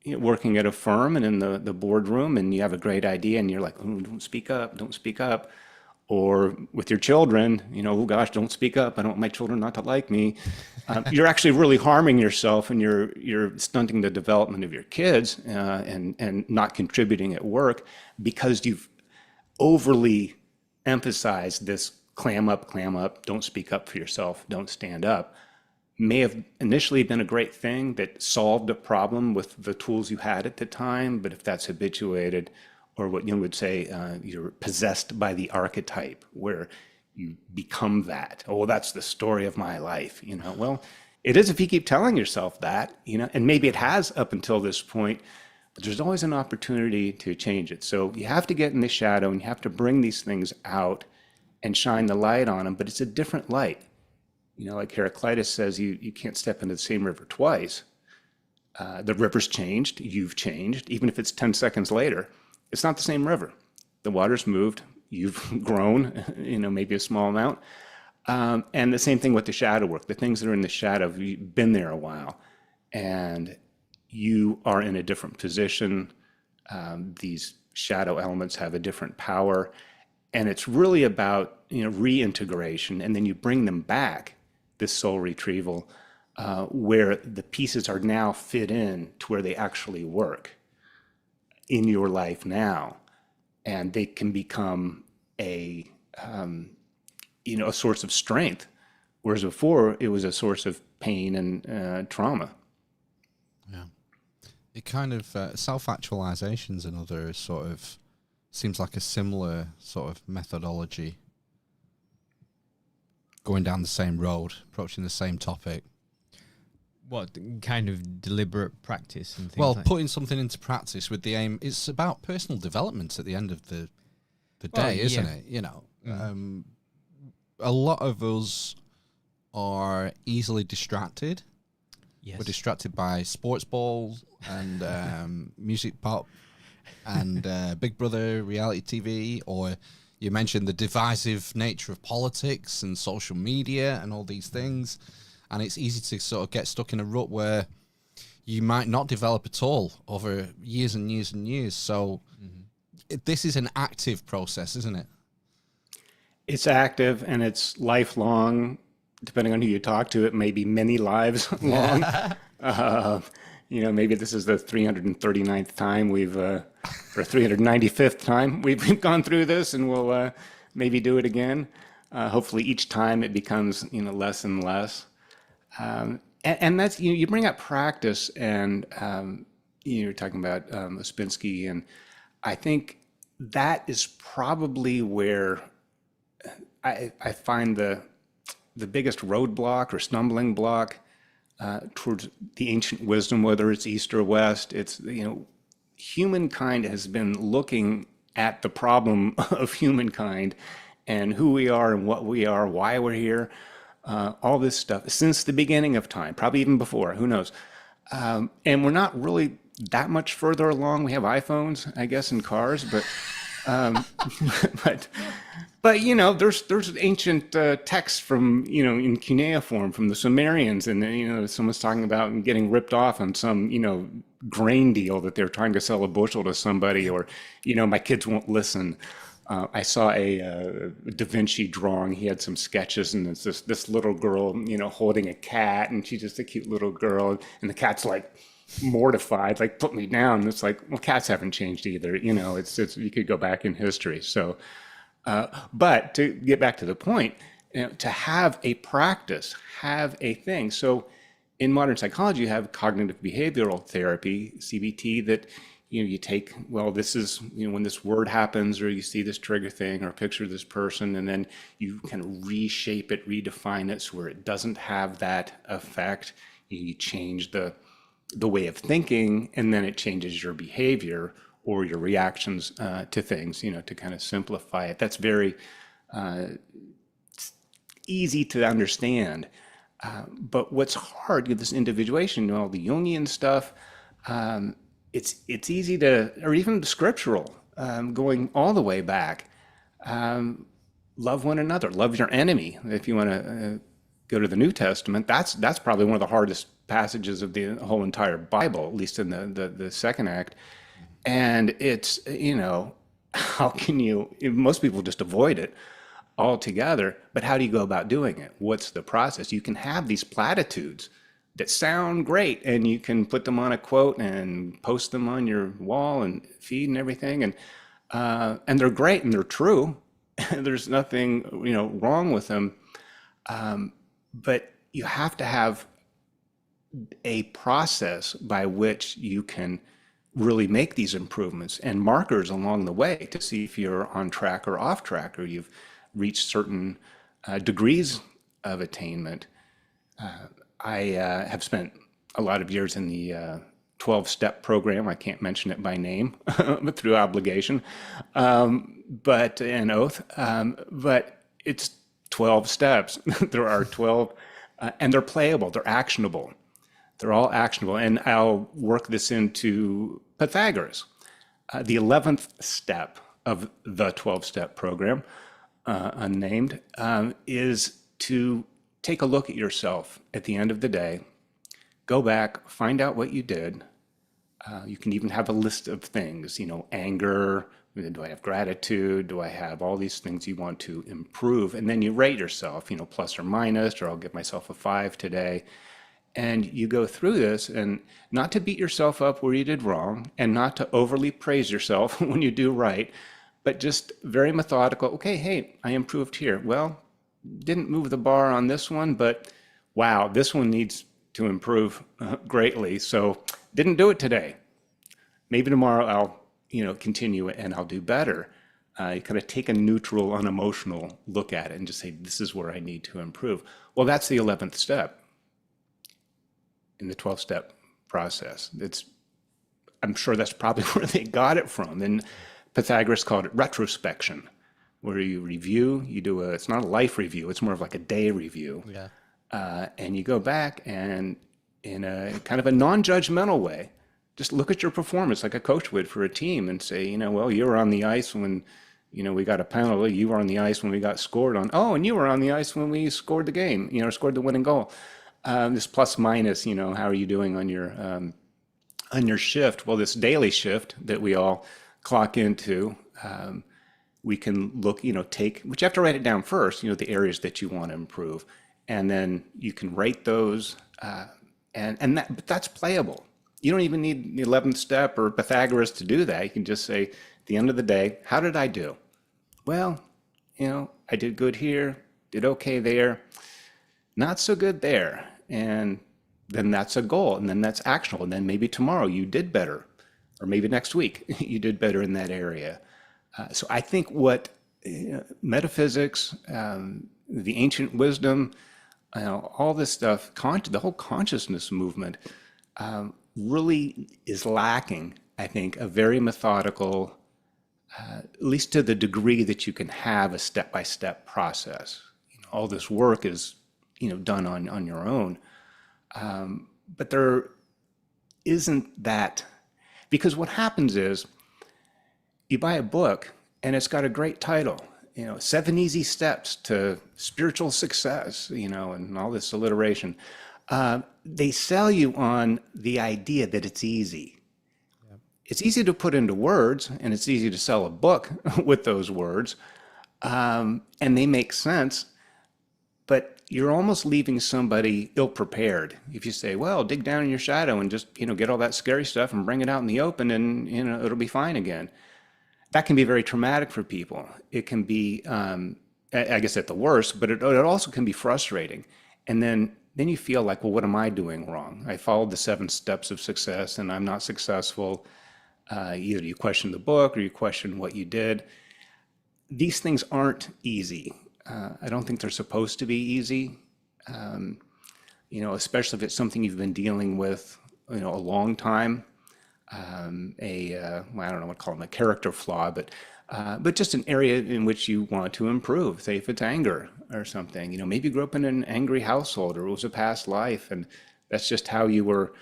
working at a firm and in the boardroom, and you have a great idea, and you're like, oh, don't speak up, don't speak up. Or with your children, oh gosh, don't speak up. I don't want my children not to like me. You're actually really harming yourself, and you're stunting the development of your kids, and not contributing at work because you've overly emphasized this clam up, don't speak up for yourself, don't stand up. May have initially been a great thing that solved a problem with the tools you had at the time, but if that's habituated, or what you would say, you're possessed by the archetype, where you become that. Oh, that's the story of my life. Well, it is if you keep telling yourself that, and maybe it has up until this point, but there's always an opportunity to change it. So you have to get in the shadow, and you have to bring these things out and shine the light on them, but it's a different light. Like Heraclitus says, you can't step into the same river twice. The river's changed, you've changed, even if it's 10 seconds later. It's not the same river. The water's moved, you've grown, maybe a small amount. And the same thing with the shadow work. The things that are in the shadow, you've been there a while, and you are in a different position. These shadow elements have a different power. And it's really about reintegration, and then you bring them back, this soul retrieval, where the pieces are now fit in to where they actually work in your life now, and they can become a source of strength, whereas before it was a source of pain and trauma. Yeah, it kind of self-actualization's another sort of seems like a similar sort of methodology, going down the same road, approaching the same topic. What kind of deliberate practice and things? Well, like putting something into practice with the aim. It's about personal development at the end of the day, isn't it? A lot of us are easily distracted. Yes. We're distracted by sports balls and music pop and Big Brother, reality TV, or you mentioned the divisive nature of politics and social media and all these things. And it's easy to sort of get stuck in a rut where you might not develop at all over years and years and years. So this is an active process, isn't it? It's active and it's lifelong. Depending on who you talk to, it may be many lives long. Maybe this is the 339th time or 395th time we've gone through this, and we'll maybe do it again. Hopefully each time it becomes, less and less. And that's, you bring up practice, and you're talking about Ospinski, and I think that is probably where I find the biggest roadblock or stumbling block towards the ancient wisdom, whether it's East or West. It's, humankind has been looking at the problem of humankind and who we are and what we are, why we're here, all this stuff since the beginning of time, probably even before, who knows. And we're not really that much further along. We have iPhones, I guess, and cars, but there's ancient texts from, in cuneiform from the Sumerians, and someone's talking about getting ripped off on some, grain deal that they're trying to sell a bushel to somebody, or, my kids won't listen. I saw a Da Vinci drawing. He had some sketches, and it's this little girl, holding a cat, and she's just a cute little girl, and the cat's like mortified, like, put me down. And it's like, well, cats haven't changed either. It's you could go back in history. So, but to get back to the point, to have a practice, have a thing. So in modern psychology, you have cognitive behavioral therapy, CBT, that you take, well, this is, when this word happens, or you see this trigger thing, or picture this person, and then you kind of reshape it, redefine it so where it doesn't have that effect. You change the way of thinking, and then it changes your behavior or your reactions to things, to kind of simplify it. That's very easy to understand. But what's hard with this individuation, all the Jungian stuff, it's easy to, or even scriptural, going all the way back. Love one another, love your enemy. If you want to go to the New Testament, that's probably one of the hardest passages of the whole entire Bible, at least in the second act. And it's, how can you, most people just avoid it altogether, but how do you go about doing it? What's the process? You can have these platitudes that sound great, and you can put them on a quote and post them on your wall and feed and everything, and they're great and they're true. There's nothing wrong with them, but you have to have a process by which you can really make these improvements and markers along the way to see if you're on track or off track, or you've reached certain degrees of attainment. I have spent a lot of years in the 12-step program. I can't mention it by name, but through obligation, but an oath. But it's 12 steps. There are 12, and they're playable. They're actionable. They're all actionable. And I'll work this into Pythagoras. The 11th step of the 12-step program, unnamed, is to take a look at yourself at the end of the day, go back, find out what you did. You can even have a list of things, anger, do I have gratitude? Do I have all these things you want to improve? And then you rate yourself, plus or minus, or I'll give myself a 5 today. And you go through this, and not to beat yourself up where you did wrong, and not to overly praise yourself when you do right, but just very methodical. Okay, hey, I improved here. Well, didn't move the bar on this one, but wow, this one needs to improve greatly. So didn't do it today. Maybe tomorrow I'll, continue it and I'll do better. You kind of take a neutral, unemotional look at it and just say, this is where I need to improve. Well, that's the 11th step in the 12-step process. I'm sure that's probably where they got it from. And Pythagoras called it retrospection, where you review, it's not a life review, it's more of like a day review. Yeah. And you go back and in a kind of a non-judgmental way, just look at your performance like a coach would for a team and say, well, you were on the ice when, we got a penalty, you were on the ice when we got scored on. Oh, and you were on the ice when we scored the game, scored the winning goal. This plus minus, how are you doing on your shift? Well, this daily shift that we all clock into, we can look, but you have to write it down first, the areas that you want to improve. And then you can rate those, but that's playable. You don't even need the 11th step or Pythagoras to do that. You can just say, at the end of the day, how did I do? Well, I did good here, did okay there, not so good there. And then that's a goal, and then that's actionable. And then maybe tomorrow you did better, or maybe next week you did better in that area. So I think what metaphysics, the ancient wisdom, all this stuff, the whole consciousness movement really is lacking, I think, a very methodical, at least to the degree that you can have a step-by-step process. All this work is done on your own. But there isn't that, because what happens is you buy a book and it's got a great title, 7 Easy Steps to Spiritual Success, and all this alliteration. They sell you on the idea that it's easy. Yep. it's easy to put into words, and it's easy to sell a book with those words, and they make sense. But you're almost leaving somebody ill-prepared if you say, well, dig down in your shadow and just, get all that scary stuff and bring it out in the open and, it'll be fine again. That can be very traumatic for people. It can be, I guess at the worst, but it also can be frustrating. And then you feel like, well, what am I doing wrong? I followed the 7 steps of success and I'm not successful. Either you question the book or you question what you did. These things aren't easy. I don't think they're supposed to be easy, especially if it's something you've been dealing with, a long time. I don't know what to call them, a character flaw, but just an area in which you want to improve. Say if it's anger or something, maybe you grew up in an angry household or it was a past life and that's just how you were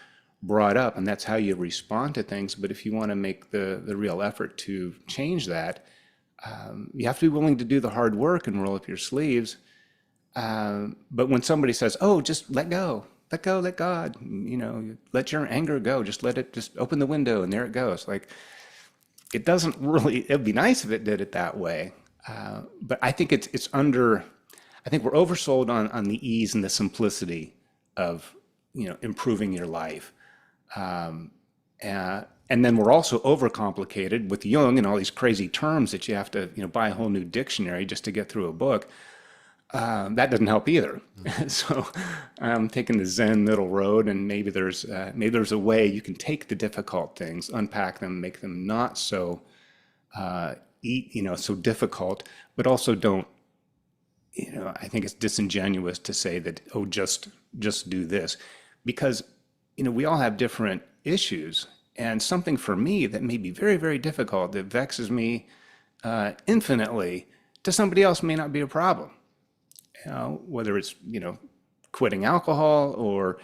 brought up and that's how you respond to things. But if you want to make the real effort to change that, you have to be willing to do the hard work and roll up your sleeves. But when somebody says, oh, just let go, let God, let your anger go, just open the window and there it goes. Like, it doesn't really, it'd be nice if it did it that way. But I think I think we're oversold on the ease and the simplicity of, improving your life. And then we're also overcomplicated with Jung and all these crazy terms that you have to, buy a whole new dictionary just to get through a book. That doesn't help either. So I'm taking the Zen middle road, and maybe there's a way you can take the difficult things, unpack them, make them not so so difficult, but also don't. I think it's disingenuous to say that, oh, just do this, because we all have different issues. And something for me that may be very, very difficult, that vexes me infinitely, to somebody else may not be a problem. Whether it's, quitting alcohol or,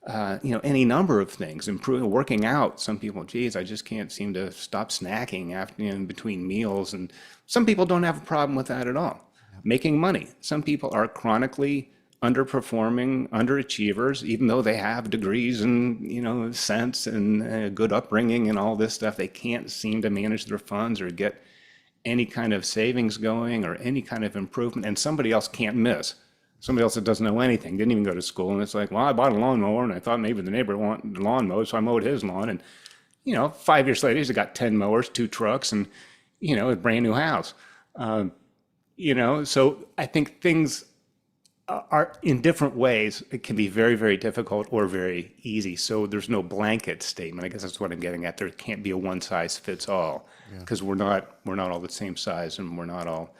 any number of things, improving, working out. Some people, geez, I just can't seem to stop snacking after, in between meals. And some people don't have a problem with that at all. Making money. Some people are chronically underperforming, underachievers, even though they have degrees and, sense and good upbringing and all this stuff. They can't seem to manage their funds or get any kind of savings going or any kind of improvement. And somebody else can't miss. Somebody else that doesn't know anything, didn't even go to school. And it's like, well, I bought a lawnmower and I thought maybe the neighbor wanted the lawn mowed, so I mowed his lawn. And, 5 years later, he's got 10 mowers, 2 trucks, and, a brand new house. So I think things are in different ways. It can be very, very difficult or very easy. So there's no blanket statement. I guess that's what I'm getting at. There can't be a one size fits all, because we're not all the same size, and we're not all,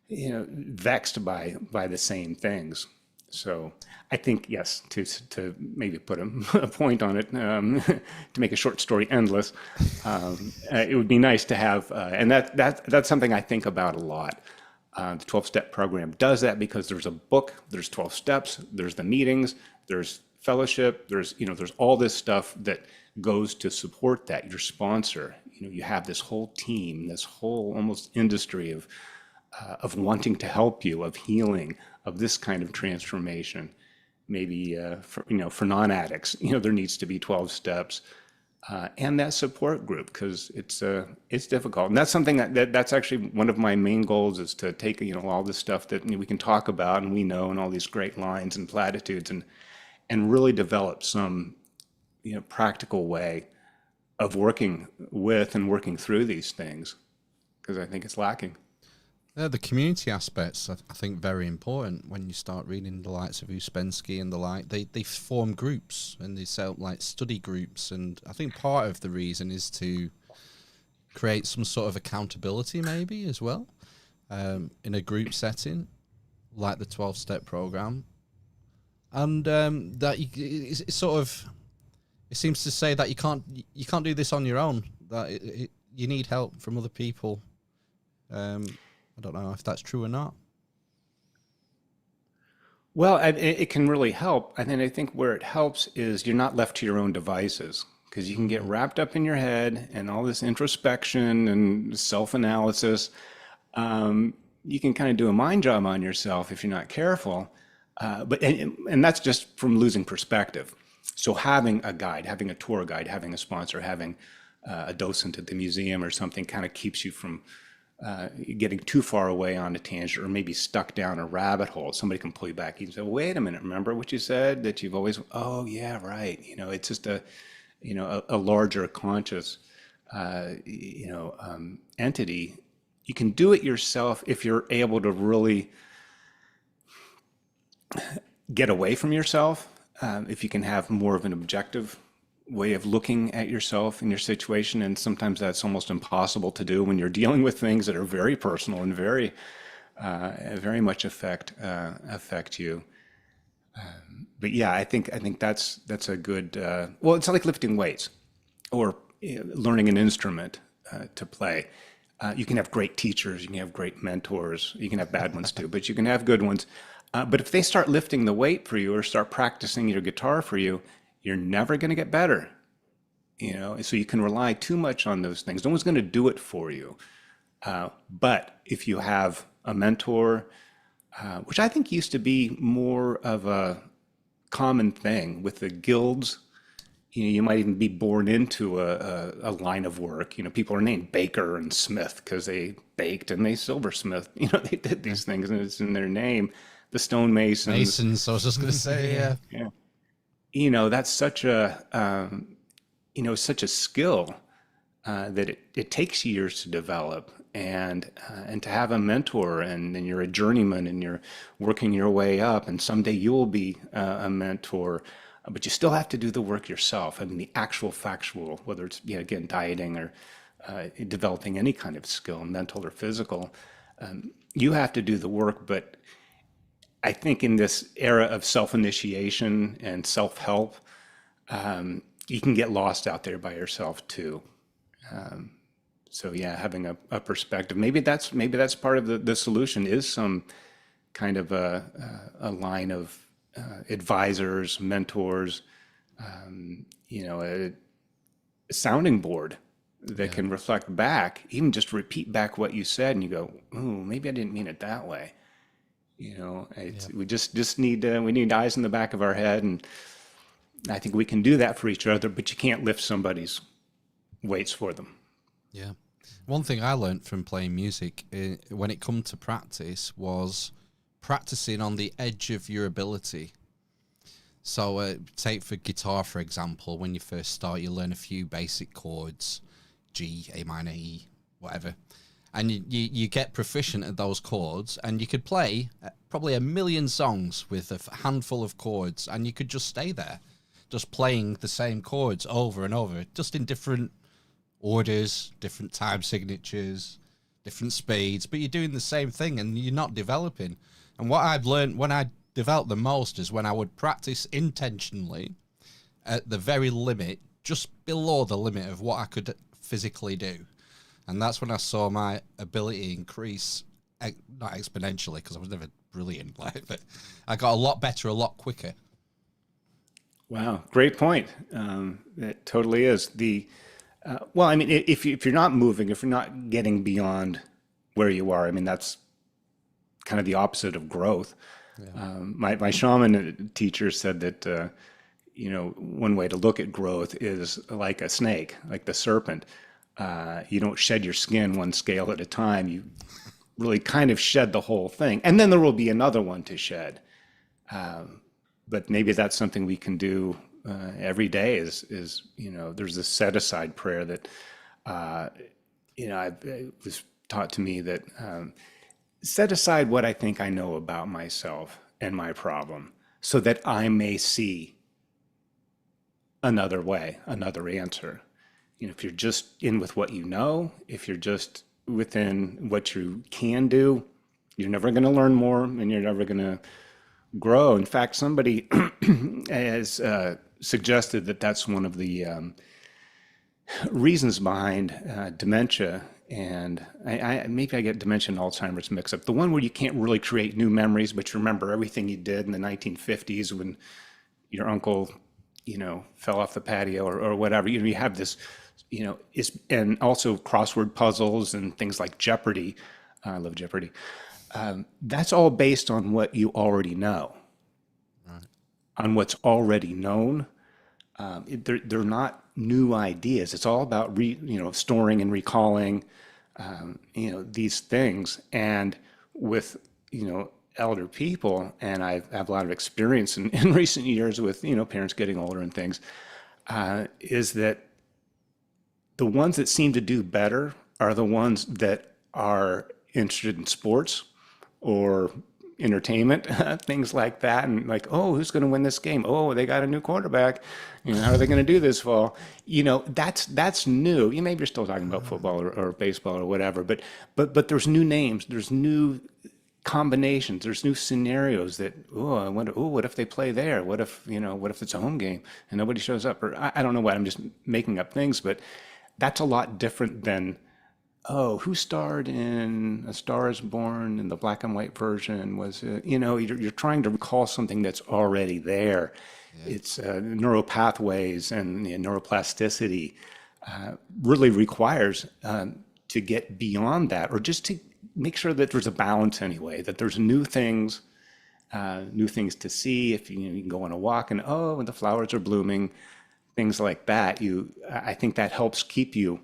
vexed by the same things. So I think, yes, to maybe put a point on it, to make a short story endless, it would be nice to have, and that's something I think about a lot. The 12-step program does that because there's a book, there's 12 steps, there's the meetings, there's fellowship, there's all this stuff that goes to support that. Your sponsor, you have this whole team, this whole almost industry of wanting to help you, of healing, of this kind of transformation. Maybe for non-addicts, there needs to be 12 steps. And that support group, because it's difficult, and that's something that's actually one of my main goals, is to take all this stuff that we can talk about and we know, and all these great lines and platitudes, and really develop some practical way of working with and working through these things, because I think it's lacking. The community aspects, I think, very important. When you start reading the likes of Uspensky and the like, they form groups and they set up like study groups. And I think part of the reason is to create some sort of accountability, maybe as well, in a group setting, like the 12-step program. And that it's sort of, it seems to say that you can't do this on your own. That you need help from other people. I don't know if that's true or not. Well, it can really help. And then I think where it helps is you're not left to your own devices, because you can get wrapped up in your head and all this introspection and self-analysis. You can kind of do a mind job on yourself if you're not careful. And that's just from losing perspective. So having a guide, having a tour guide, having a sponsor, having a docent at the museum or something kind of keeps you from getting too far away on a tangent or maybe stuck down a rabbit hole. Somebody can pull you back. You can say, well, wait a minute, remember what you said that you've always, oh yeah, right. It's just a larger conscious, entity. You can do it yourself if you're able to really get away from yourself, if you can have more of an objective way of looking at yourself and your situation. And sometimes that's almost impossible to do when you're dealing with things that are very personal and very much affect you. But yeah, I think that's a good. Well, it's like lifting weights or learning an instrument to play. You can have great teachers, you can have great mentors, you can have bad ones too, but you can have good ones. But if they start lifting the weight for you or start practicing your guitar for you, you're never going to get better. So you can rely too much on those things. No one's going to do it for you. But if you have a mentor, which I think used to be more of a common thing with the guilds, you might even be born into a line of work. People are named Baker and Smith because they baked and they silversmith. They did these things and it's in their name. The stonemasons. Masons, I was just going to say, yeah. That's such a, such a skill that it takes years to develop. And to have a mentor and you're a journeyman and you're working your way up and someday you'll be a mentor. But you still have to do the work yourself. I mean, the actual factual, whether it's, again, dieting or developing any kind of skill, mental or physical, you have to do the work. But I think in this era of self-initiation and self-help, you can get lost out there by yourself too. So yeah, having a perspective, maybe that's part of the solution is some kind of a line of advisors, mentors, a sounding board that can reflect back, even just repeat back what you said, and you go, "Ooh, maybe I didn't mean it that way." We just need we need eyes in the back of our head, and I think we can do that for each other. But you can't lift somebody's weights for them. Yeah, one thing I learned from playing music when it come to practice was practicing on the edge of your ability. So take for guitar, for example, when you first start, you learn a few basic chords, G, A minor, E, whatever. And you get proficient at those chords, and you could play probably 1 million songs with a handful of chords, and you could just stay there, just playing the same chords over and over, just in different orders, different time signatures, different speeds, but you're doing the same thing and you're not developing. And what I've learned when I developed the most is when I would practice intentionally at the very limit, just below the limit of what I could physically do. And that's when I saw my ability increase, not exponentially, because I was never brilliant, but I got a lot better, a lot quicker. Wow, great point. It totally is. Well, I mean, if you're not moving, if you're not getting beyond where you are, I mean, that's kind of the opposite of growth. Yeah. My shaman teacher said that, one way to look at growth is like a snake, like the serpent. You don't shed your skin one scale at a time. You really kind of shed the whole thing. And then there will be another one to shed. But maybe that's something we can do every day is there's this set aside prayer that, it was taught to me that set aside what I think I know about myself and my problem so that I may see another way, another answer. If you're just in with what you know, if you're just within what you can do, you're never going to learn more and you're never going to grow. In fact, somebody has suggested that that's one of the reasons behind dementia. And maybe I get dementia and Alzheimer's mixed up. The one where you can't really create new memories, but you remember everything you did in the 1950s when your uncle, fell off the patio or whatever. You have this, and also crossword puzzles and things like Jeopardy. I love Jeopardy. That's all based on what you already know. Right. On what's already known. they're not new ideas. It's all about storing and recalling, these things. And with, elder people, and I have a lot of experience in recent years with, parents getting older and things, is that the ones that seem to do better are the ones that are interested in sports or entertainment, things like that. And like, oh, who's going to win this game? Oh, they got a new quarterback. How are they going to do this fall? That's new. Maybe you're still talking about football or baseball or whatever, but there's new names, there's new combinations, there's new scenarios that, I wonder, what if they play there? What if it's a home game and nobody shows up? Or I don't know what, I'm just making up things, but that's a lot different than, who starred in A Star Is Born in the black and white version? Was you're trying to recall something that's already there. Yeah. It's neural pathways and neuroplasticity really requires to get beyond that, or just to make sure that there's a balance anyway, that there's new things to see. If you can go on a walk and when the flowers are blooming, things like that. I think that helps keep you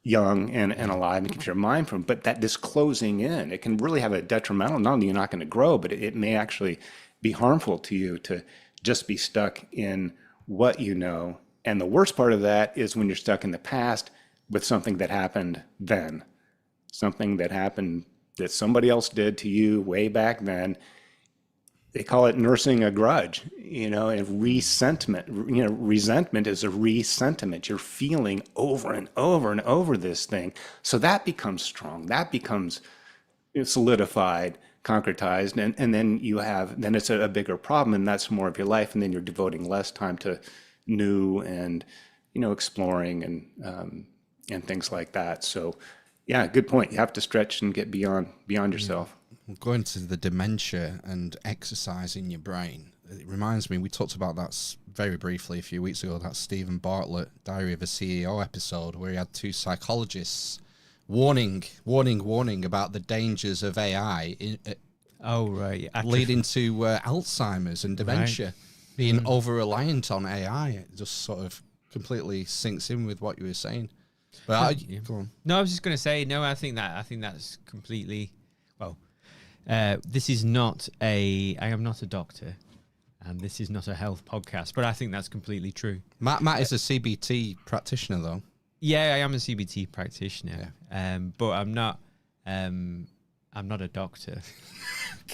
young and alive and keeps your mind from. But this closing in, it can really have a detrimental. Not only you're not going to grow, but it may actually be harmful to you to just be stuck in what you know. And the worst part of that is when you're stuck in the past with something that happened then, something that happened that somebody else did to you way back then. They call it nursing a grudge, and resentment. Resentment is a resentiment. You're feeling over and over and over this thing. So that becomes strong. That becomes solidified, concretized, and then it's a bigger problem, and that's more of your life. And then you're devoting less time to new and exploring and things like that. So, yeah, good point. You have to stretch and get beyond yourself. Going to the dementia and exercising your brain, it reminds me, we talked about that very briefly a few weeks ago, that Stephen Bartlett Diary of a CEO episode where he had two psychologists warning about the dangers of AI leading to Alzheimer's and dementia. Being over-reliant on AI, it just sort of completely sinks in with what you were saying. But go on. No, I was just going to say, no, I think that's completely, this is not I am not a doctor, and this is not a health podcast, but I think that's completely true. Matt is a CBT practitioner, though. Yeah, I am a CBT practitioner, but I'm not a doctor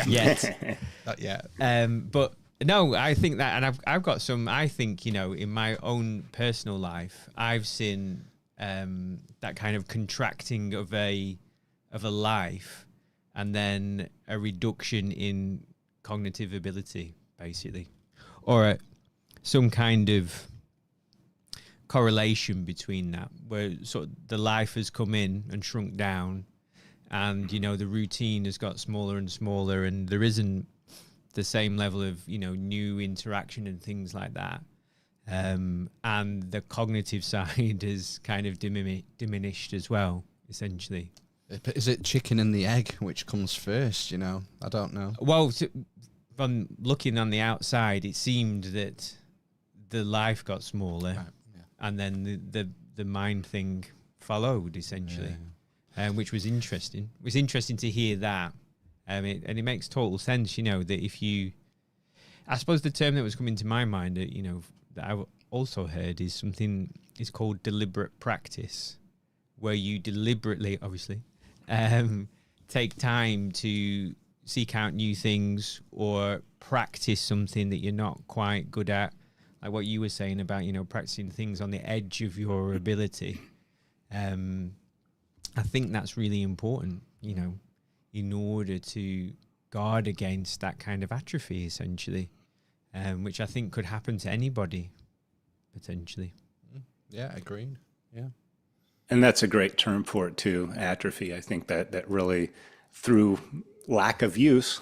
yet. Not yet. But no, I think that, and I've got some. I think in my own personal life, I've seen that kind of contracting of a life, and then a reduction in cognitive ability, basically, or some kind of correlation between that, where sort of the life has come in and shrunk down, and the routine has got smaller and smaller, and there isn't the same level of new interaction and things like that, and the cognitive side is kind of diminished as well, essentially. Is it chicken and the egg, which comes first? I don't know. Well, from looking on the outside, it seemed that the life got smaller, and then the mind thing followed, essentially, which was interesting. It was interesting to hear that, and it makes total sense, that if you, I suppose the term that was coming to my mind, that I've also heard is called deliberate practice, where you deliberately, obviously, take time to seek out new things or practice something that you're not quite good at, like what you were saying about practicing things on the edge of your ability. I think that's really important, in order to guard against that kind of atrophy, essentially, which I think could happen to anybody, potentially. Yeah, agreed. Yeah. And that's a great term for it too, atrophy. I think that really, through lack of use,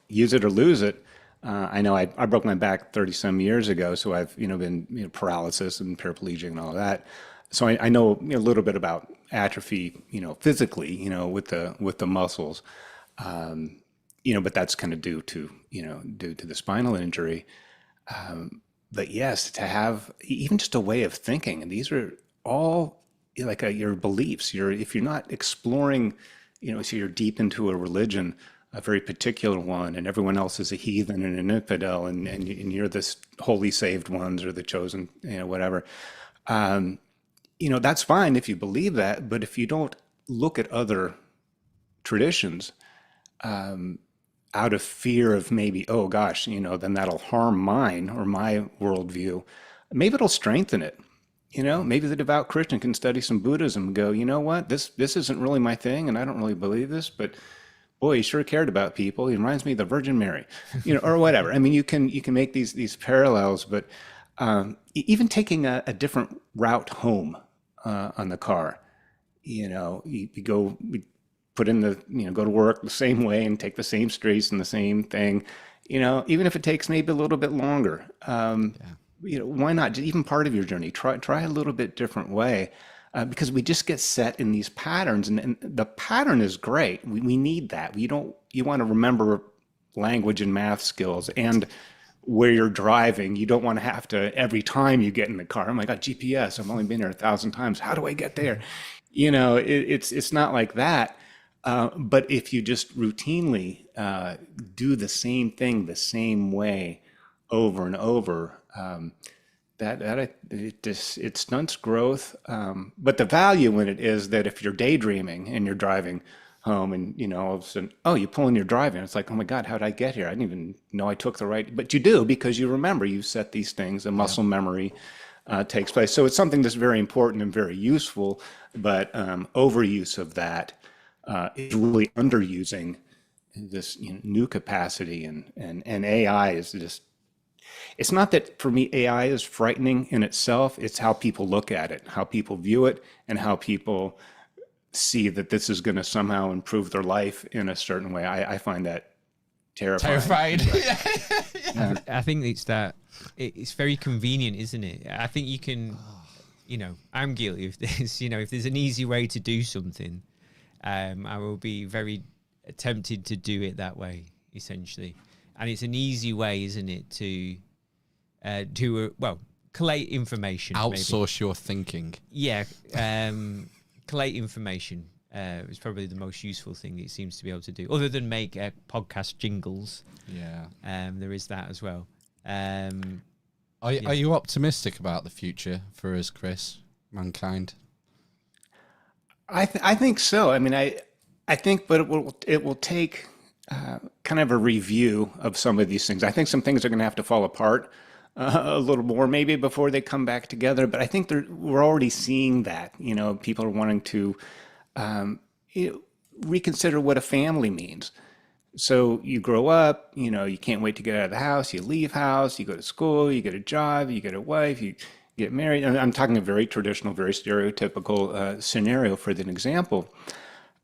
use it or lose it. I know I broke my back 30 some years ago, so I've been paralysis and paraplegic and all of that. So I know a little bit about atrophy, physically, with the muscles, but that's kind of due to the spinal injury. But yes, to have even just a way of thinking, and these are all like your beliefs. If you're not exploring, so you're deep into a religion, a very particular one, and everyone else is a heathen and an infidel, and you're this holy saved ones or the chosen, whatever. That's fine if you believe that, but if you don't look at other traditions, out of fear of maybe, oh gosh, then that'll harm mine or my worldview, maybe it'll strengthen it. Maybe the devout Christian can study some Buddhism and go, you know what, this isn't really my thing, and I don't really believe this, but boy, he sure cared about people. He reminds me of the Virgin Mary, or whatever. I mean, you can make these parallels, but even taking a different route home on the car, you go. Put in go to work the same way and take the same streets and the same thing, even if it takes maybe a little bit longer. Why not? Just even part of your journey, try a little bit different way, because we just get set in these patterns, and the pattern is great. We need that. You want to remember language and math skills, and where you're driving, you don't want to have to every time you get in the car. Oh my God, GPS! I've only been here 1,000 times. How do I get there? It's not like that. But if you just routinely do the same thing the same way over and over, it stunts growth. But the value in it is that if you're daydreaming and you're driving home, and all of a sudden, oh, you pull in your driving, it's like, oh my God, how did I get here? I didn't even know I took the right. But you do, because you remember, you set these things. A muscle memory takes place. So it's something that's very important and very useful. But overuse of that is really underusing this new capacity, and AI is just, it's not that for me AI is frightening in itself, it's how people look at it, how people view it, and how people see that this is going to somehow improve their life in a certain way. I find that terrifying. Yeah. I think it's very convenient, isn't it? I think you can, I'm guilty of this, if there's an easy way to do something, I will be very tempted to do it that way, essentially. And it's an easy way, isn't it, to collate information. Outsource your thinking. Yeah, collate information is probably the most useful thing it seems to be able to do, other than make podcast jingles. Yeah. There is that as well. Are you optimistic about the future for us, Chris, mankind? I think so. I mean, I think, but it will take kind of a review of some of these things. I think some things are going to have to fall apart a little more maybe before they come back together. But I think we're already seeing that. People are wanting to reconsider what a family means. So you grow up, you can't wait to get out of the house. You leave house, you go to school, you get a job, you get a wife, you get married. And I'm talking a very traditional, very stereotypical scenario for an example.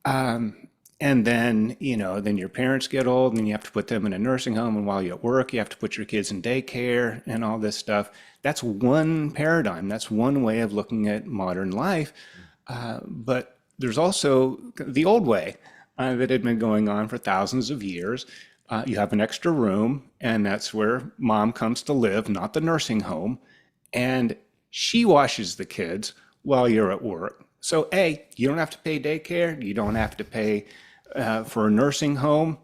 And then, then your parents get old, and then you have to put them in a nursing home. And while you're at work, you have to put your kids in daycare and all this stuff. That's one paradigm. That's one way of looking at modern life. But there's also the old way that had been going on for thousands of years. You have an extra room, and that's where mom comes to live, not the nursing home. And she washes the kids while you're at work. So A, you don't have to pay daycare. You don't have to pay for a nursing home.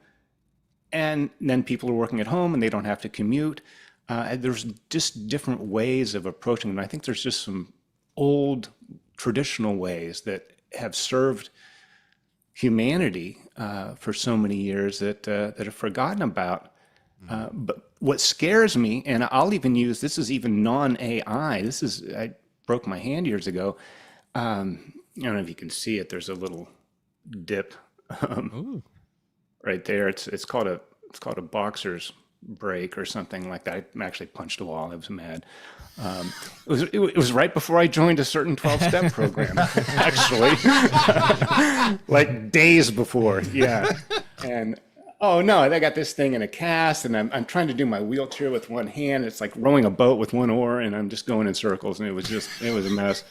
And then people are working at home and they don't have to commute. There's just different ways of approaching it. I think there's just some old traditional ways that have served humanity for so many years that are forgotten about. But what scares me, and I'll even use, this is even non-AI, I broke my hand years ago. I don't know if you can see it. There's a little dip right there. It's called a boxer's break or something like that. I actually punched a wall. I was mad. It was right before I joined a certain 12-step program, actually, like days before. Yeah, and oh no, I got this thing in a cast, and I'm trying to do my wheelchair with one hand. It's like rowing a boat with one oar, and I'm just going in circles, and it was a mess.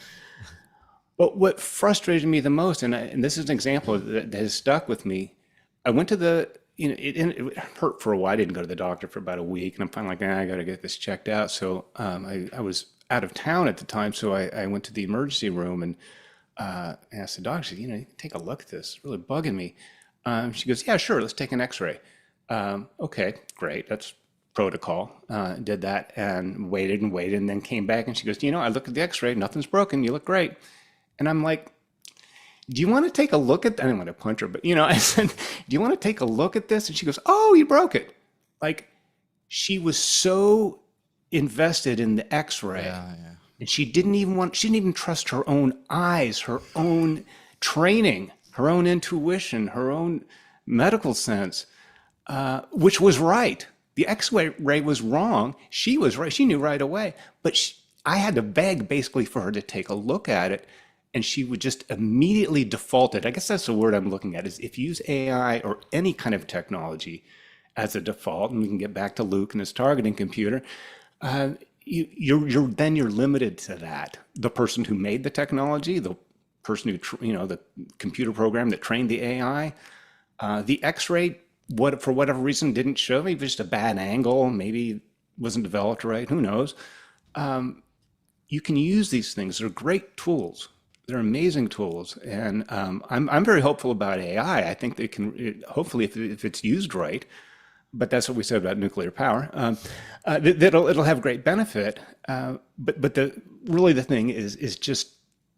But what frustrated me the most, and this is an example that has stuck with me, I went to the it hurt for a while. I didn't go to the doctor for about a week, and I'm finally like, I got to get this checked out. So I was out of town at the time, so I went to the emergency room and asked the doctor, said, take a look at this. It's really bugging me. She goes, yeah, sure, let's take an x-ray. Okay, great. That's protocol. Did that and waited, and then came back and she goes, I looked at the x-ray, nothing's broken, you look great. And I'm like, do you want to take a look at that? I didn't want to punch her, but I said, do you want to take a look at this? And she goes, oh, you broke it. Like, she was so invested in the x-ray. Yeah. And she didn't even trust her own eyes, her own training, her own intuition, her own medical sense, which was right. The x-ray was wrong. She was right. She knew right away. But I had to beg basically for her to take a look at it. And she would just immediately defaulted. I guess that's the word I'm looking at, is if you use AI or any kind of technology as a default, and we can get back to Luke and his targeting computer, you're limited to that. The person who made the technology, the person who, the computer program that trained the AI, the X-ray, for whatever reason, didn't show. Maybe it was just a bad angle. Maybe it wasn't developed right. Who knows? You can use these things. They're great tools. They're amazing tools, and I'm very hopeful about AI. I think they can, hopefully, if it's used right. But that's what we said about nuclear power. It'll have great benefit. But the thing is just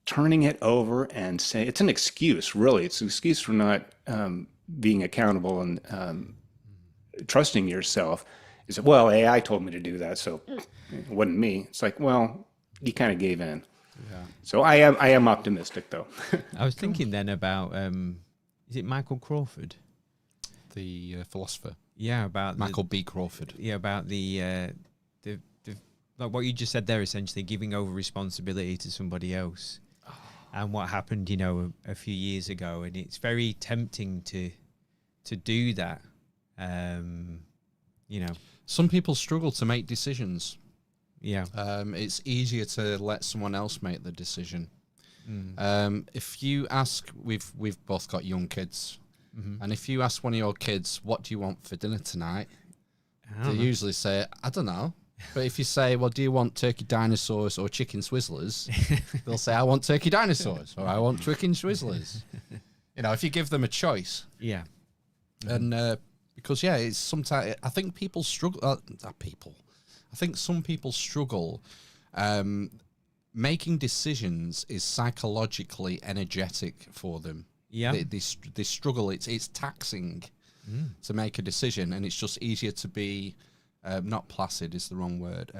turning it over and saying it's an excuse. Really, it's an excuse for not being accountable and trusting yourself. Is that, well, AI told me to do that, so it wasn't me. It's like, well, you kind of gave in. Yeah. So I am optimistic, though. I was thinking then about is it Michael Crawford, the philosopher? Yeah, about Michael B. Crawford. Yeah, about the like what you just said there, essentially giving over responsibility to somebody else, and what happened, a few years ago, and it's very tempting to do that. Some people struggle to make decisions. Yeah. It's easier to let someone else make the decision. If you ask, we've both got young kids, and if you ask one of your kids, what do you want for dinner tonight? They usually say, I don't know. But if you say, well, do you want turkey dinosaurs or chicken swizzlers? They'll say, I want turkey dinosaurs or I want chicken swizzlers. If you give them a choice. Yeah. And because, it's sometimes, I think people struggle, I think some people struggle. Making decisions is psychologically energetic for them. Yeah, they struggle. It's taxing to make a decision, and it's just easier to be not placid is the wrong word.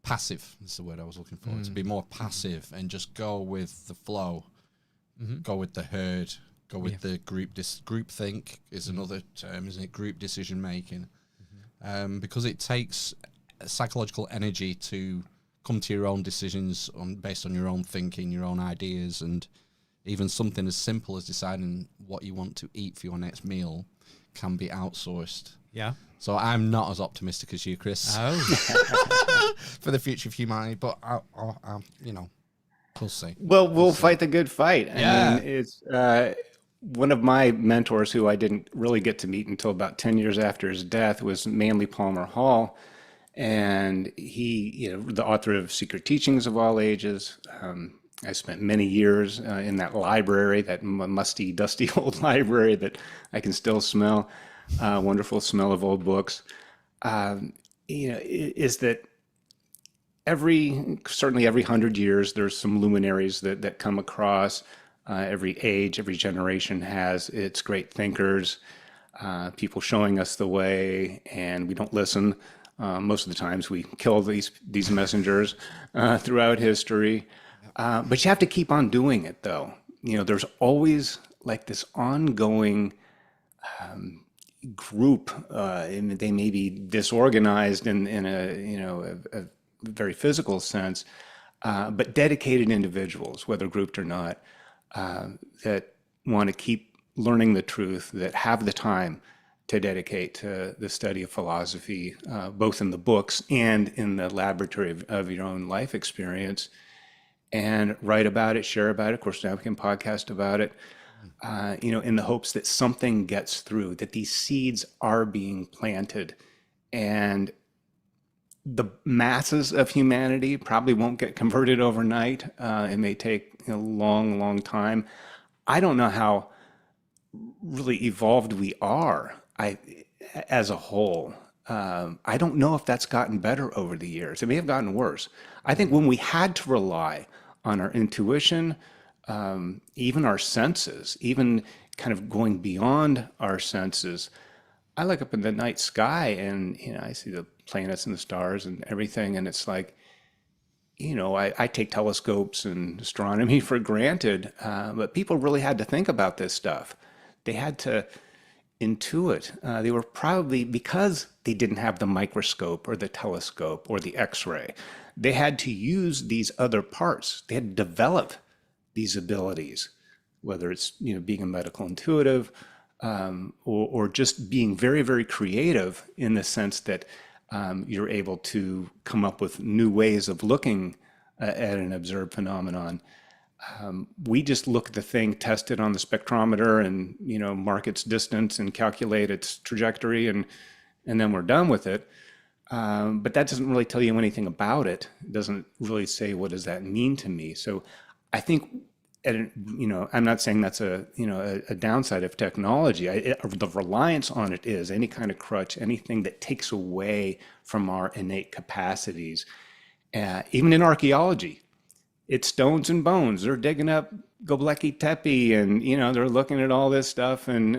Passive is the word I was looking for. To be more passive and just go with the flow, go with the herd, go with the group. Group think is another term, isn't it? Group decision making. Because it takes psychological energy to come to your own decisions based on your own thinking, your own ideas, and even something as simple as deciding what you want to eat for your next meal can be outsourced. Yeah. So I'm not as optimistic as you, Chris. Oh. For the future of humanity, but we'll see. Well, we'll fight the good fight. Yeah. I mean, it's one of my mentors who I didn't really get to meet until about 10 years after his death was Manly Palmer Hall. And he, the author of Secret Teachings of All Ages. I spent many years in that library, that musty, dusty old library that I can still smell. Wonderful smell of old books. Is that certainly every 100 years, there's some luminaries that come across. Every age, every generation has its great thinkers, people showing us the way, and we don't listen. Most of the times we kill these messengers throughout history. But you have to keep on doing it, though. There's always like this ongoing group, and they may be disorganized in a very physical sense, but dedicated individuals, whether grouped or not, that want to keep learning the truth, that have the time to dedicate to the study of philosophy, both in the books and in the laboratory of your own life experience, and write about it, share about it. Of course, now we can podcast about it. in the hopes that something gets through, that these seeds are being planted. And the masses of humanity probably won't get converted overnight. It may take a long, long time. I don't know how really evolved we are as a whole. I don't know if that's gotten better over the years. It may have gotten worse. I think when we had to rely on our intuition, even our senses, even kind of going beyond our senses, I look up in the night sky and I see the planets and the stars and everything, and it's like, I take telescopes and astronomy for granted, but people really had to think about this stuff. They had to intuit. They were probably, because they didn't have the microscope or the telescope or the X-ray, they had to use these other parts. They had to develop these abilities, whether it's being a medical intuitive, or just being very, very creative in the sense that you're able to come up with new ways of looking at an observed phenomenon. We just look at the thing, test it on the spectrometer, and mark its distance and calculate its trajectory, and then we're done with it. But that doesn't really tell you anything about it. It doesn't really say, what does that mean to me? So I think, I'm not saying that's a downside of technology. The reliance on it is any kind of crutch, anything that takes away from our innate capacities. Even in archaeology, it's stones and bones. They're digging up Göbekli Tepe, and they're looking at all this stuff, and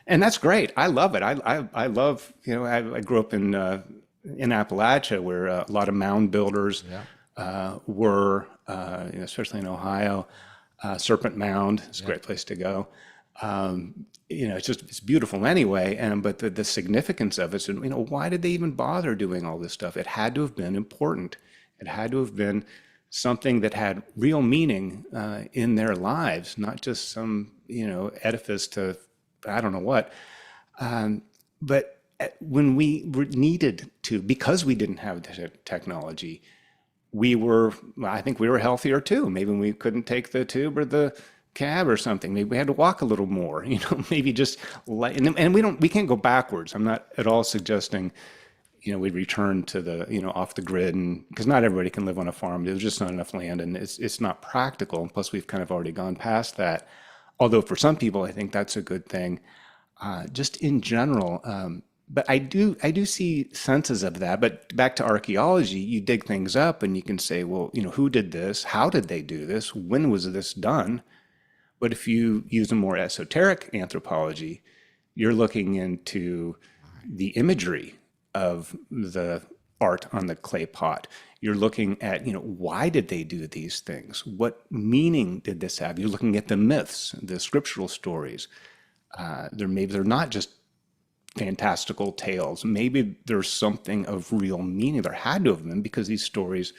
that's great. I love it. I love. I grew up in Appalachia, where a lot of mound builders were, especially in Ohio. Serpent Mound is a great place to go. It's beautiful anyway. But the significance of it, why did they even bother doing all this stuff? It had to have been important. It had to have been something that had real meaning in their lives, not just some edifice to I don't know what. But when we needed to, because we didn't have the technology, I think we were healthier too. Maybe we couldn't take the tube or the cab or something. Maybe we had to walk a little more, maybe just, and we can't go backwards. I'm not at all suggesting, we return to the, off the grid, and because not everybody can live on a farm. There's just not enough land, and it's not practical. And plus, we've kind of already gone past that. Although for some people, I think that's a good thing. Just in general, but I do see senses of that. But back to archaeology, you dig things up and you can say, well, who did this? How did they do this? When was this done? But if you use a more esoteric anthropology, you're looking into the imagery of the art on the clay pot. You're looking at, why did they do these things? What meaning did this have? You're looking at the myths, the scriptural stories. Maybe they're not just fantastical tales. Maybe there's something of real meaning. There had to have been, because these stories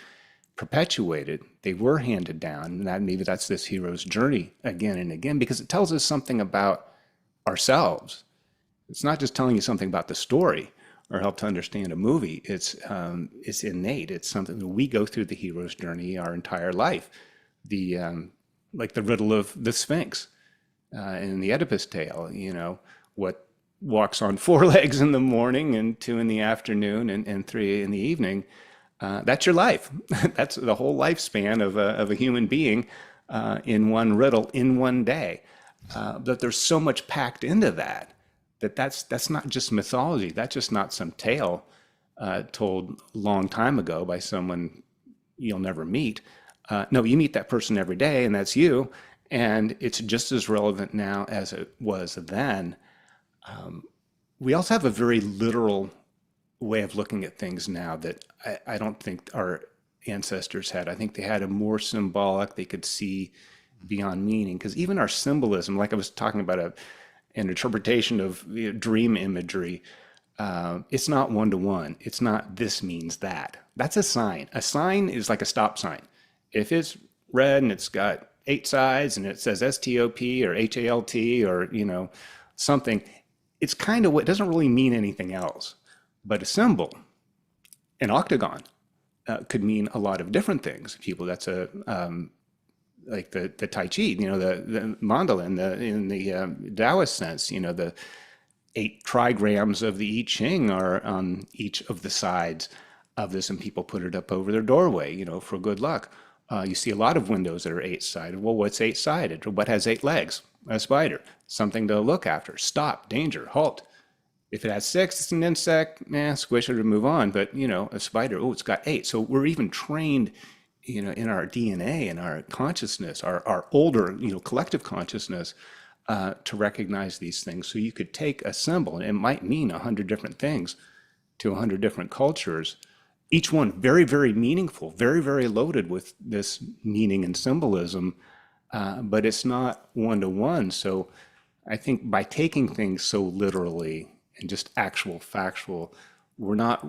perpetuated. They were handed down, and maybe that's this hero's journey again and again, because it tells us something about ourselves. It's not just telling you something about the story or help to understand a movie. It's innate. It's something that we go through the hero's journey our entire life. Like the riddle of the Sphinx in the Oedipus tale. What walks on 4 legs in the morning and 2 in the afternoon and 3 in the evening. That's your life. That's the whole lifespan of a human being in one riddle in one day. But there's so much packed into that's not just mythology. That's just not some tale told a long time ago by someone you'll never meet. No, you meet that person every day, and that's you. And it's just as relevant now as it was then. We also have a very literal way of looking at things now that I don't think our ancestors had. I think they had a more symbolic, they could see beyond meaning. Because even our symbolism, like I was talking about an interpretation of dream imagery, it's not one-to-one. It's not this means that. That's a sign. A sign is like a stop sign. If it's red and it's got 8 sides and it says STOP or HALT or, something, it's kind of what, it doesn't really mean anything else. But a symbol, an octagon, could mean a lot of different things. People, that's a like the Tai Chi, the mandala in the Taoist sense, the 8 trigrams of the I Ching are on each of the sides of this, and people put it up over their doorway, for good luck. You see a lot of windows that are 8-sided. Well, what's 8-sided? Or what has 8 legs? A spider. Something to look after. Stop. Danger. Halt. If it has 6, it's an insect. Squish it or move on. But, a spider, it's got 8. So we're even trained, in our DNA and our consciousness, our older, collective consciousness, to recognize these things. So you could take a symbol, and it might mean 100 different things to 100 different cultures. Each one very, very meaningful, very, very loaded with this meaning and symbolism, but it's not one-to-one. So I think by taking things so literally and just actual factual, we're not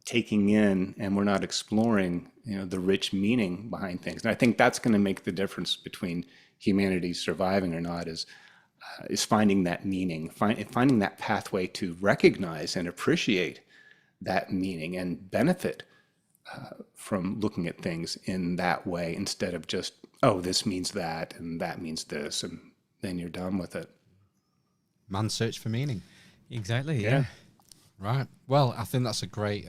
taking in and we're not exploring, the rich meaning behind things. And I think that's going to make the difference between humanity surviving or not, is finding that meaning, finding that pathway to recognize and appreciate that meaning and benefit from looking at things in that way, instead of just, this means that and that means this, and then you're done with it. Man's search for meaning. Exactly. Yeah. Right. Well, I think that's a great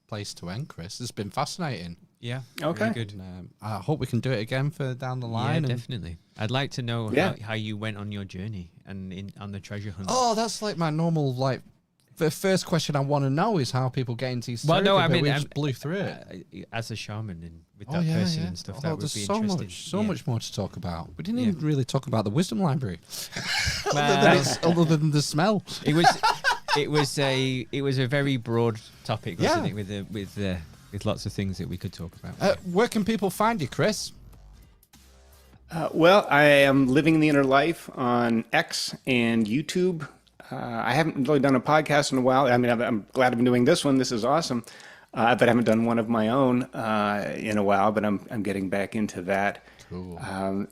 place to end, Chris. It's been fascinating. Yeah. Okay. Really good. And, I hope we can do it again for down the line. Yeah, definitely. I'd like to know how you went on your journey and on the treasure hunt. Oh, that's like my normal, the first question I want to know is how people get into Esoteric. Well, no, I mean, we just blew through it. As a shaman and with that person and stuff, that would there's be so interesting. so much more to talk about. We didn't even really talk about the wisdom library, Well, other than the smell. It was a very broad topic, wasn't it? With lots of things that we could talk about. Where can people find you, Chris? Well, I am living the inner life on X and YouTube. I haven't really done a podcast in a while. I mean, I'm glad I've been doing this one. This is awesome. But I haven't done one of my own in a while, but I'm getting back into that. Cool.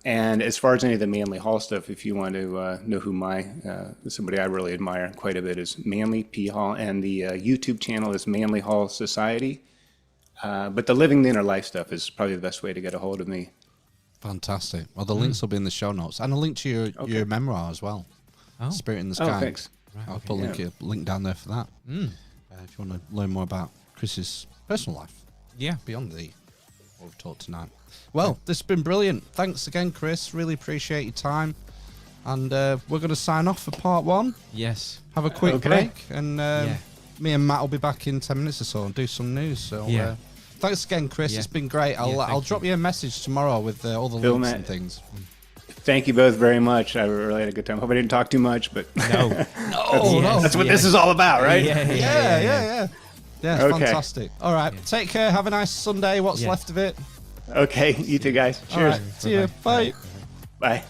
And as far as any of the Manly Hall stuff, if you want to know who somebody I really admire quite a bit is Manly P. Hall, and the YouTube channel is Manly Hall Society. But the Living the Inner Life stuff is probably the best way to get a hold of me. Fantastic. Well, the links will be in the show notes, and a link to your memoir as well. Oh. Spirit in the Sky. Oh, thanks. Right, I'll put a link down there for that. If you want to learn more about Chris's personal life. Yeah. Beyond what we've talked tonight. Well, this has been brilliant. Thanks again, Chris. Really appreciate your time. And we're going to sign off for part 1. Yes. Have a quick break. And me and Matt will be back in 10 minutes or so and do some news. So thanks again, Chris. It's been great. I'll drop you a message tomorrow with all the links and things. Thank you both very much. I really had a good time. Hope I didn't talk too much, but No. that's what this is all about, right? Yeah, Okay. fantastic. All right, take care. Have a nice Sunday. What's left of it? Okay, you too, guys. Cheers. All right, see you. Bye. Bye.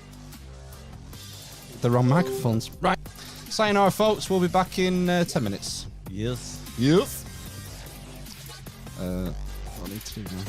The wrong microphones. Right. Sayonara, folks. We'll be back in 10 minutes. Yes. Yes. What do I need to do now?